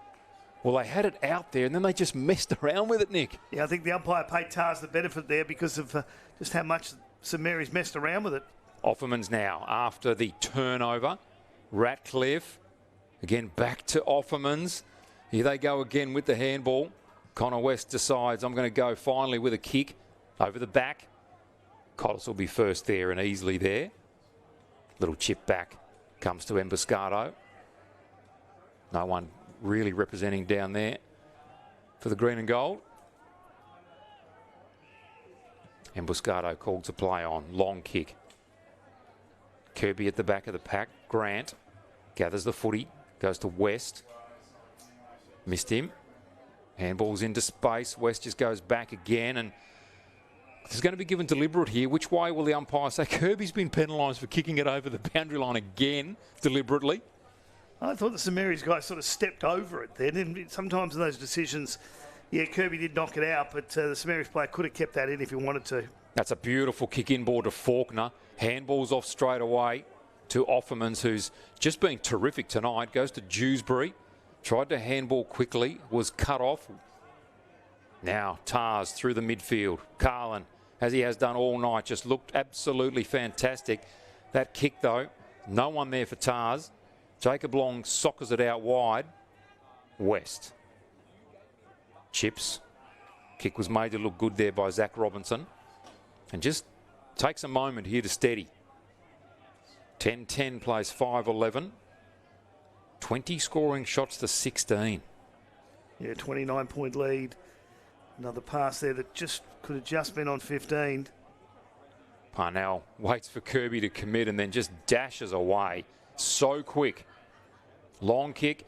Well, they had it out there and then they just messed around with it, Nick. Yeah, I think the umpire paid Tars the benefit there because of just how much St Mary's messed around with it. Offermans now after the turnover. Ratcliffe again back to Offermans. Here they go again with the handball. Connor West decides I'm going to go finally with a kick over the back. Collis will be first there and easily there. Little chip back comes to Emboscado. No one really representing down there for the green and gold. Emboscado called to play on. Long kick. Kirby at the back of the pack. Grant gathers the footy. Goes to West. Missed him. Handball's into space. West just goes back again and it's going to be given deliberate here. Which way will the umpire say? Kirby's been penalised for kicking it over the boundary line again deliberately. I thought the St Mary's guy sort of stepped over it then. And sometimes in those decisions, yeah, Kirby did knock it out, but the St Mary's player could have kept that in if he wanted to. That's a beautiful kick inboard to Faulkner. Handball's off straight away to Offermans, who's just been terrific tonight. Goes to Dewsbury. Tried to handball quickly. Was cut off. Now Tars through the midfield. Carlin, as he has done all night, just looked absolutely fantastic. That kick, though, no one there for Tars. Jacob Long soccers it out wide. West. Chips. Kick was made to look good there by Zach Robinson. And just takes a moment here to steady. 10-10 plays 5-11. 20 scoring shots to 16. Yeah, 29-point lead. Another pass there that just could have just been on 15. Parnell waits for Kirby to commit and then just dashes away. So quick. Long kick.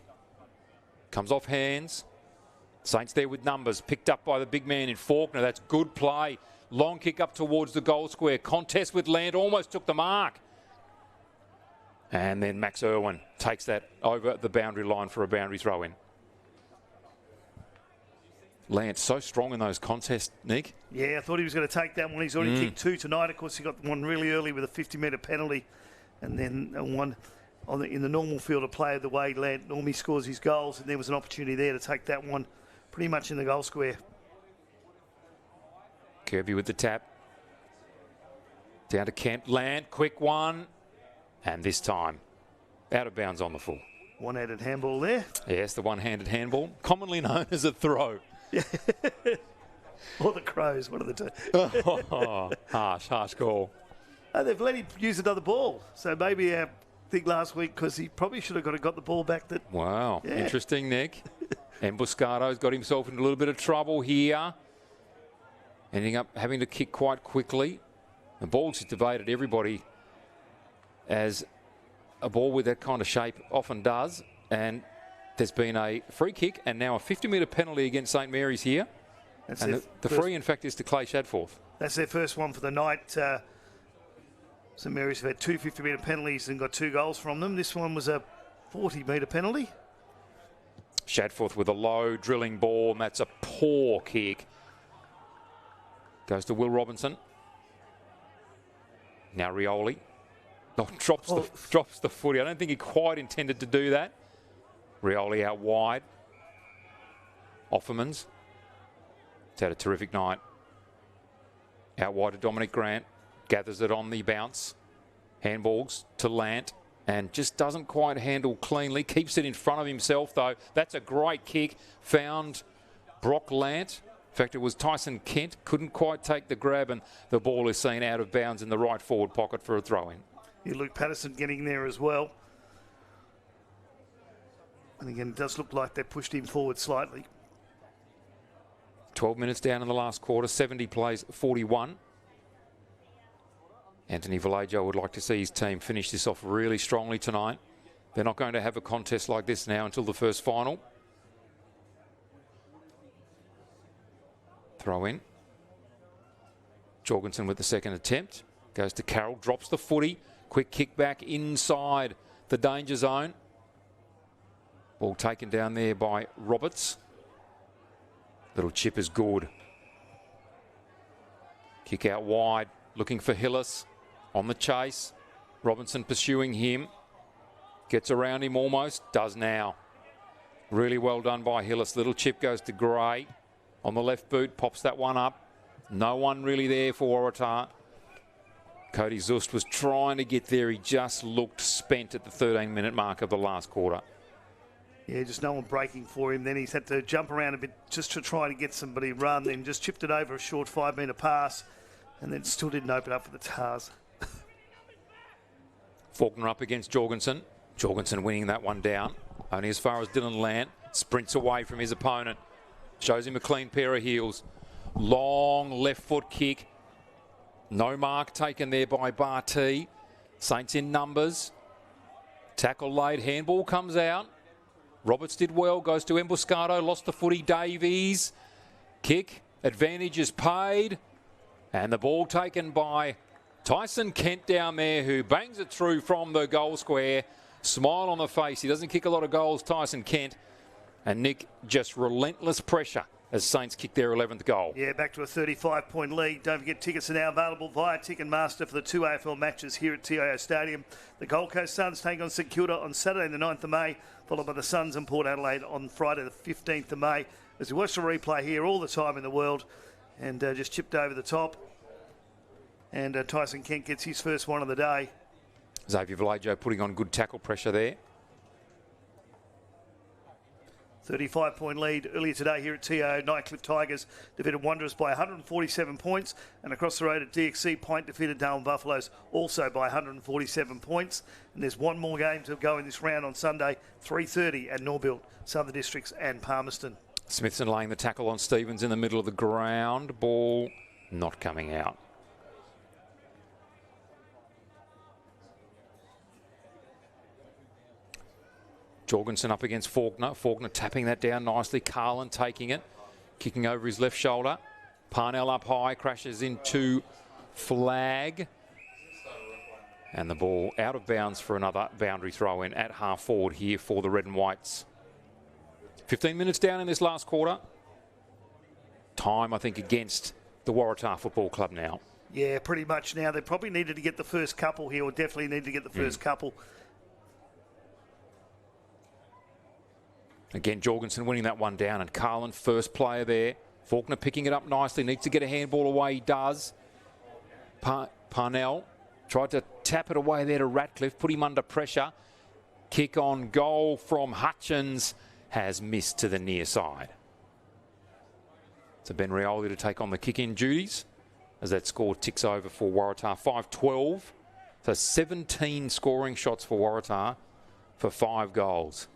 Comes off hands. Saints there with numbers. Picked up by the big man in Faulkner. That's good play. Long kick up towards the goal square. Contest with Land. Almost took the mark. And then Max Irwin takes that over the boundary line for a boundary throw in. Lance so strong in those contests, Nick. Yeah, I thought he was going to take that one. He's already kicked 2 tonight. Of course, he got one really early with a 50-metre penalty. And then one in the normal field of play, the way Lance normally scores his goals. And there was an opportunity there to take that one pretty much in the goal square. Kirby with the tap. Down to Kent. Land, quick one. And this time, out of bounds on the full. One-handed handball there. Yes, the one-handed handball, commonly known as a throw. Or the Crows, one of the two. Harsh call. They've let him use another ball. So maybe I think last week, because he probably should have got the ball back. That Wow, interesting, Nick. Emboscado's got himself in a little bit of trouble here. Ending up having to kick quite quickly. The ball's just evaded everybody, as a ball with that kind of shape often does. And there's been a free kick and now a 50-metre penalty against St Mary's here. That's and the free, in fact, is to Clay Shadforth. That's their first one for the night. St Mary's have had 2 50-metre penalties and got 2 goals from them. This one was a 40-metre penalty. Shadforth with a low drilling ball, and that's a poor kick. Goes to Will Robinson. Now Rioli. Oh, drops the footy. I don't think he quite intended to do that. Rioli out wide. Offermans. It's had a terrific night. Out wide to Dominic Grant. Gathers it on the bounce. Handballs to Lant. And just doesn't quite handle cleanly. Keeps it in front of himself, though. That's a great kick. Found Brock Lant. In fact, it was Tyson Kent. Couldn't quite take the grab, and the ball is seen out of bounds in the right forward pocket for a throw-in. Yeah, Luke Patterson getting there as well. And again, it does look like they pushed him forward slightly. 12 minutes down in the last quarter. 70 plays 41. Anthony Vallejo would like to see his team finish this off really strongly tonight. They're not going to have a contest like this now until the first final. Throw in. Jorgensen with the second attempt. Goes to Carroll, drops the footy. Quick kick back inside the danger zone. Ball taken down there by Roberts. Little chip is good. Kick out wide, looking for Hillis. On the chase. Robinson pursuing him. Gets around him almost. Does now. Really well done by Hillis. Little chip goes to Gray. On the left boot, pops that one up. No one really there for Waratah. Cody Zust was trying to get there. He just looked spent at the 13-minute mark of the last quarter. Yeah, just no one breaking for him. Then he's had to jump around a bit just to try to get somebody run. Then just chipped it over a short 5-metre pass, and then still didn't open up for the Tars. Faulkner up against Jorgensen. Jorgensen winning that one down. Only as far as Dylan Lant. Sprints away from his opponent. Shows him a clean pair of heels. Long left foot kick. No mark taken there by Barty. Saints in numbers. Tackle laid. Handball comes out. Roberts did well. Goes to Emboscado. Lost the footy. Davies. Kick. Advantage is paid. And the ball taken by Tyson Kent down there, who bangs it through from the goal square. Smile on the face. He doesn't kick a lot of goals, Tyson Kent. And Nick, just relentless pressure as Saints kick their 11th goal. Yeah, back to a 35-point lead. Don't forget, tickets are now available via Ticketmaster for the 2 AFL matches here at TIO Stadium. The Gold Coast Suns take on St Kilda on Saturday the 9th of May, followed by the Suns and Port Adelaide on Friday the 15th of May. As we watch the replay here all the time in the world, and just chipped over the top. And Tyson Kent gets his first one of the day. Xavier Vallejo putting on good tackle pressure there. 35-point lead earlier today here at TIO. Nightcliff Tigers defeated Wanderers by 147 points. And across the road at DXC, Point defeated Darwin Buffaloes also by 147 points. And there's one more game to go in this round on Sunday, 3:30 at Norbuilt, Southern Districts and Palmerston. Smithson laying the tackle on Stevens in the middle of the ground. Ball not coming out. Jorgensen up against Faulkner. Faulkner tapping that down nicely. Carlin taking it. Kicking over his left shoulder. Parnell up high. Crashes into flag. And the ball out of bounds for another boundary throw in at half forward here for the Red and Whites. 15 minutes down in this last quarter. Time, I think, against the Waratah Football Club now. Yeah, pretty much now. They probably needed to get the first couple here, or definitely need to get the first couple. Again, Jorgensen winning that one down, and Carlin first player there. Faulkner picking it up nicely, needs to get a handball away, he does. Parnell tried to tap it away there to Ratcliffe, put him under pressure. Kick on goal from Hutchins has missed to the near side. So Ben Rioli to take on the kick-in duties as that score ticks over for Waratah. 5-12, so 17 scoring shots for Waratah for 5 goals.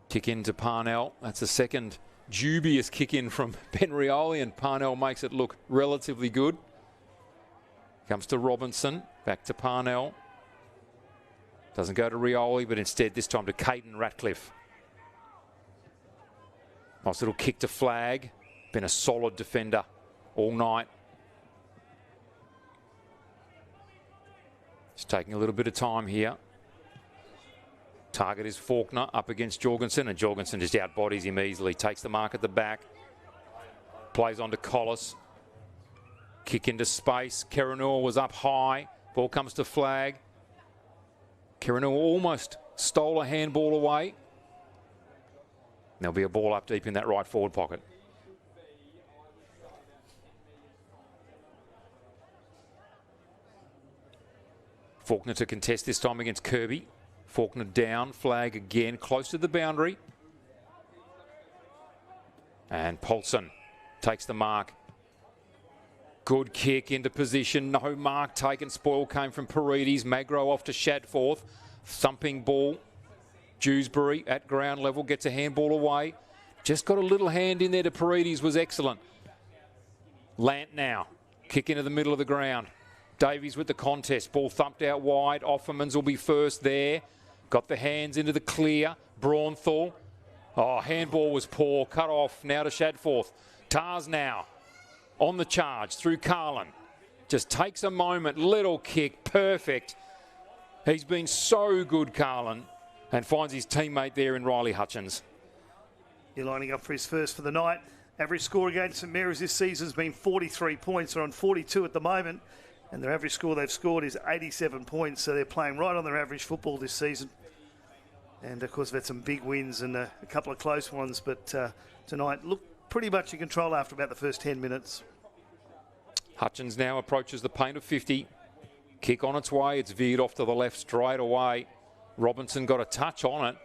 Kick in to Parnell. That's a second dubious kick in from Ben Rioli, and Parnell makes it look relatively good. Comes to Robinson, back to Parnell. Doesn't go to Rioli, but instead this time to Caden Ratcliffe. Nice little kick to flag. Been a solid defender all night. Just taking a little bit of time here. Target is Faulkner up against Jorgensen, and Jorgensen just outbodies him easily. Takes the mark at the back. Plays on to Collis. Kick into space. Keranur was up high. Ball comes to flag. Keranur almost stole a handball away. There'll be a ball up deep in that right forward pocket. Faulkner to contest this time against Kirby. Faulkner down, flag again, close to the boundary. And Paulson takes the mark. Good kick into position, no mark taken. Spoil came from Paredes. Magro off to Shadforth. Thumping ball. Dewsbury at ground level gets a handball away. Just got a little hand in there to Paredes, was excellent. Lant now, kick into the middle of the ground. Davies with the contest, ball thumped out wide. Offermans will be first there. Got the hands into the clear. Braunthal. Oh, handball was poor. Cut off. Now to Shadforth. Tars now on the charge through Carlin. Just takes a moment. Little kick. Perfect. He's been so good, Carlin, and finds his teammate there in Riley Hutchins. You're lining up for his first for the night. Average score against St Mary's this season has been 43 points. They're on 42 at the moment. And their average score they've scored is 87 points. So they're playing right on their average football this season. And, of course, they've had some big wins and a couple of close ones. But tonight, look pretty much in control after about the first 10 minutes. Hutchins now approaches the paint of 50. Kick on its way. It's veered off to the left straight away. Robinson got a touch on it.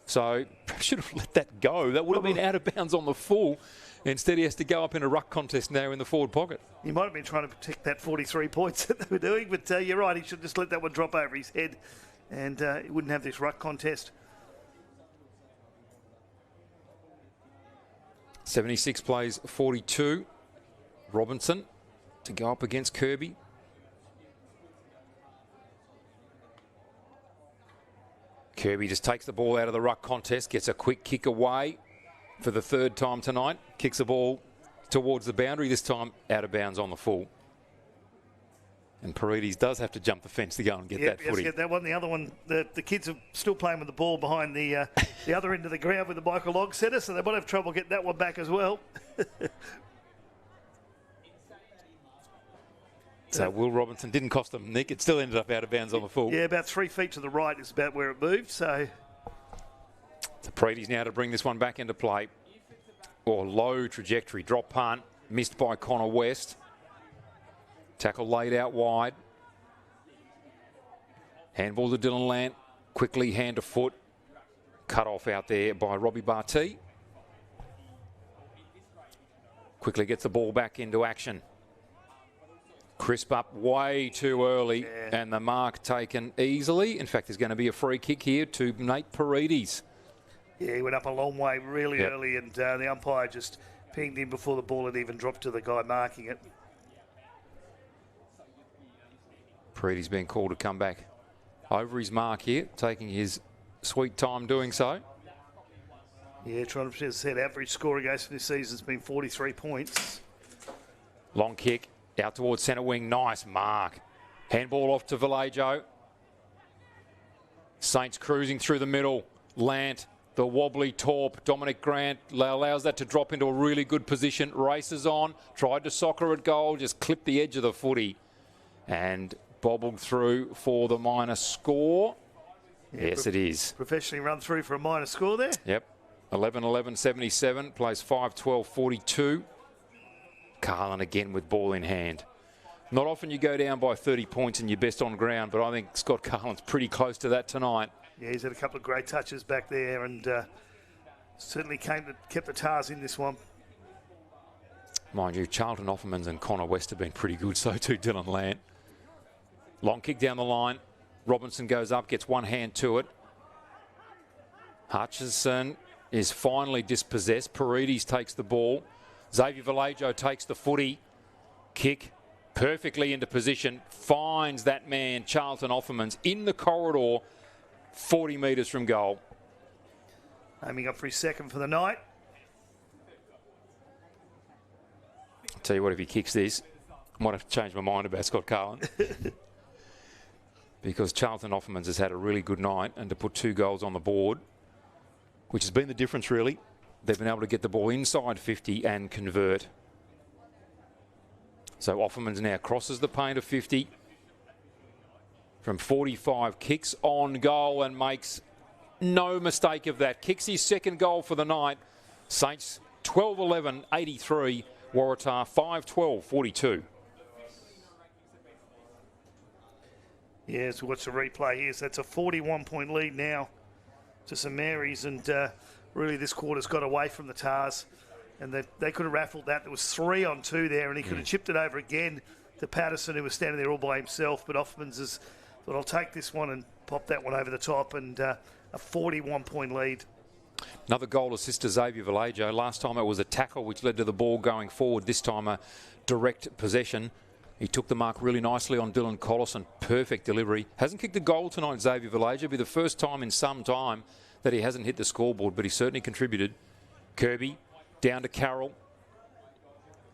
So perhaps should have let that go. That would have been out of bounds on the full. Instead, he has to go up in a ruck contest now in the forward pocket. He might have been trying to protect that 43 points that they were doing, but you're right. He should just let that one drop over his head, and he wouldn't have this ruck contest. 76 plays 42. Robinson to go up against Kirby. Kirby just takes the ball out of the ruck contest, gets a quick kick away for the third time tonight. Kicks the ball towards the boundary, this time out of bounds on the full. And Paredes does have to jump the fence to go and get that footy. Get that one. The other one, the kids are still playing with the ball behind the other end of the ground with the Michael Log Centre, so they might have trouble getting that one back as well. So Will Robinson didn't cost them, Nick. It still ended up out of bounds on the full. Yeah, about 3 feet to the right is about where it moved. So Paredes now to bring this one back into play. Or low trajectory, drop punt, missed by Connor West. Tackle laid out wide. Handball to Dylan Lant. Quickly hand to foot. cut off out there by Robbie Barty. Quickly gets the ball back into action. Crisp up way too early, and the mark taken easily. In fact, there's going to be a free kick here to Nate Paredes. Yeah, he went up a long way really early, and the umpire just pinged him before the ball had even dropped to the guy marking it. Paredes being called to come back over his mark here, taking his sweet time doing so. Yeah, trying to, as I said, average score against this season has been 43 points. Long kick out towards centre wing. Nice mark. Handball off to Vallejo. Saints cruising through the middle. Lant, the wobbly torp. Dominic Grant allows that to drop into a really good position. Races on. Tried to soccer at goal. Just clipped the edge of the footy. And bobbled through for the minor score. Yeah, yes, it is. Professionally run through for a minor score there. Yep. 11-11-77, plays 5-12-42. Carlin again with ball in hand. Not often you go down by 30 points and you're best on ground, but I think Scott Carlin's pretty close to that tonight. Yeah, he's had a couple of great touches back there, and certainly kept the Tars in this one. Mind you, Charlton Offermans and Connor West have been pretty good, so too Dylan Lant. Long kick down the line. Robinson goes up, gets one hand to it. Hutchison is finally dispossessed. Paredes takes the ball. Xavier Vallejo takes the footy. Kick perfectly into position. Finds that man, Charlton Offermans, in the corridor, 40 metres from goal. Aiming up for his second for the night. I'll tell you what, if he kicks this, I might have to change my mind about Scott Carlin. Because Charlton Offermans has had a really good night, and to put 2 goals on the board, which has been the difference really. They've been able to get the ball inside 50 and convert. So Offermans now crosses the paint of 50 from 45, kicks on goal and makes no mistake of that. Kicks his second goal for the night. Saints 12-11, 83. Waratah 5-12, 42. Yeah, so watch the replay here. So that's a 41-point lead now to St Mary's, and really this quarter's got away from the Tars, and they could have raffled that. There was 3 on 2 there, and he could have chipped it over again to Patterson, who was standing there all by himself, but Offermans has thought, I'll take this one and pop that one over the top, and a 41-point lead. Another goal assist to Xavier Vallejo. Last time it was a tackle which led to the ball going forward. This time a direct possession. He took the mark really nicely on Dylan Collison. Perfect delivery. Hasn't kicked a goal tonight, Xavier Vallejo. It'll be the first time in some time that he hasn't hit the scoreboard, but he certainly contributed. Kirby down to Carroll.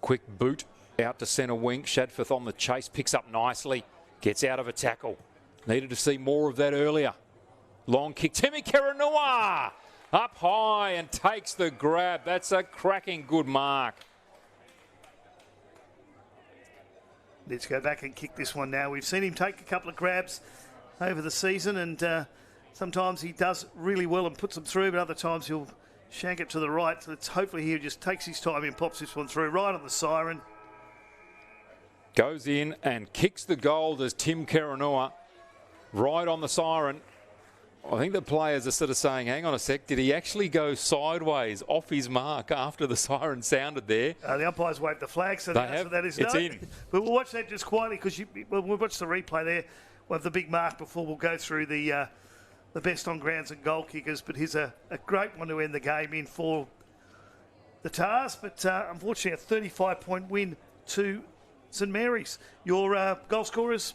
Quick boot out to centre wing. Shadforth on the chase, picks up nicely. Gets out of a tackle. Needed to see more of that earlier. Long kick. Timmy Karanua up high and takes the grab. That's a cracking good mark. Let's go back and kick this one now. We've seen him take a couple of grabs over the season, and sometimes he does really well and puts them through, but other times he'll shank it to the right. So hopefully he just takes his time and pops this one through right on the siren. Goes in and kicks the goal as Tim Karanua right on the siren. I think the players are sort of saying, hang on a sec, did he actually go sideways off his mark after the siren sounded there? The umpires waved the flag, so the answer to that is it's no. in. But we'll watch that just quietly, because we'll watch the replay there. We'll have the big mark before we'll go through the best on grounds and goal kickers. But here's a great one to end the game in for the Tars. But unfortunately, a 35-point win to St Mary's. Your goal scorers?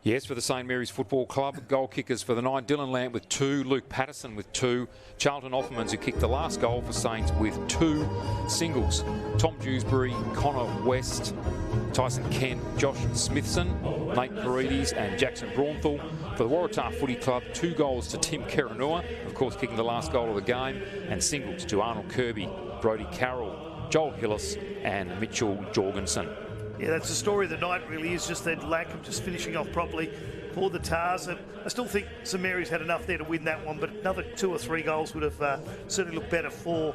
Yes, for the St Mary's Football Club. Goal kickers for the night, Dylan Lant with 2, Luke Patterson with 2, Charlton Offermans, who kicked the last goal for Saints, with 2 singles. Tom Dewsbury, Connor West, Tyson Kent, Josh Smithson, Nate Paredes and Jackson Braunthal. For the Waratah Footy Club, 2 goals to Tim Karanua, of course kicking the last goal of the game, and singles to Arnold Kirby, Brodie Carroll, Joel Hillis and Mitchell Jorgensen. Yeah, that's the story of the night, really, is just that lack of just finishing off properly for the Tars. I still think St Mary's had enough there to win that one, but another 2 or 3 goals would have certainly looked better for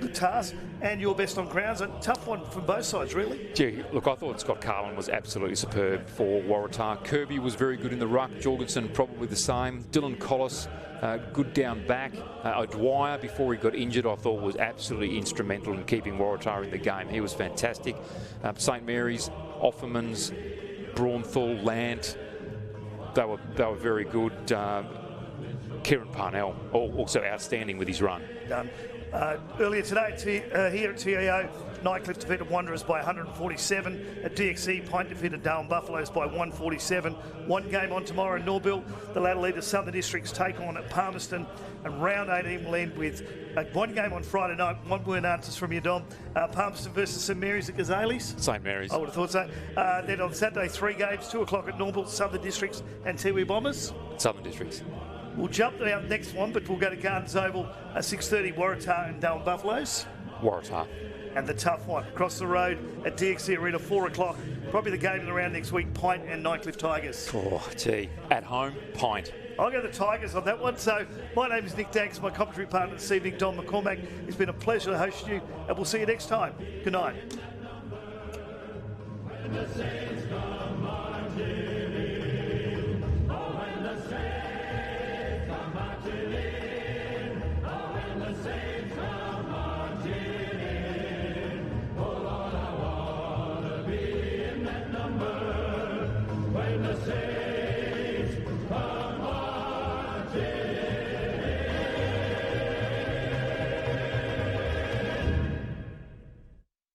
good task, and your best on grounds. A tough one from both sides, really. Yeah, look, I thought Scott Carlin was absolutely superb for Waratah. Kirby was very good in the ruck. Jorgensen probably the same. Dylan Collis, good down back. O'Dwyer, before he got injured, I thought was absolutely instrumental in keeping Waratah in the game. He was fantastic. St Mary's, Offermans, Braunthal, Lant, they were very good. Kieran Parnell, also outstanding with his run. Done. Earlier today, here at TIO, Nightcliff defeated Wanderers by 147. At DXC, Pint defeated Darwin Buffaloes by 147. One game on tomorrow in Norville. The ladder leaders Southern Districts take on at Palmerston. And round 18 will end with one game on Friday night. One word answers from you, Dom. Palmerston versus St Mary's at Gazales. St Mary's. I would have thought so. Then on Saturday, 3 games, 2 o'clock at Norville, Southern Districts and Tiwi Bombers. Southern Districts. We'll jump to our next one, but we'll go to Gardens Oval, 6:30, Waratah and Darwin Buffaloes. Waratah. And the tough one, across the road at DXC Arena, 4 o'clock. Probably the game of the round next week, Pint and Nightcliff Tigers. Oh, gee. At home, Pint. I'll go the Tigers on that one. So my name is Nick Danks, my commentary partner this evening, Don McCormack. It's been a pleasure to host you, and we'll see you next time. Good night.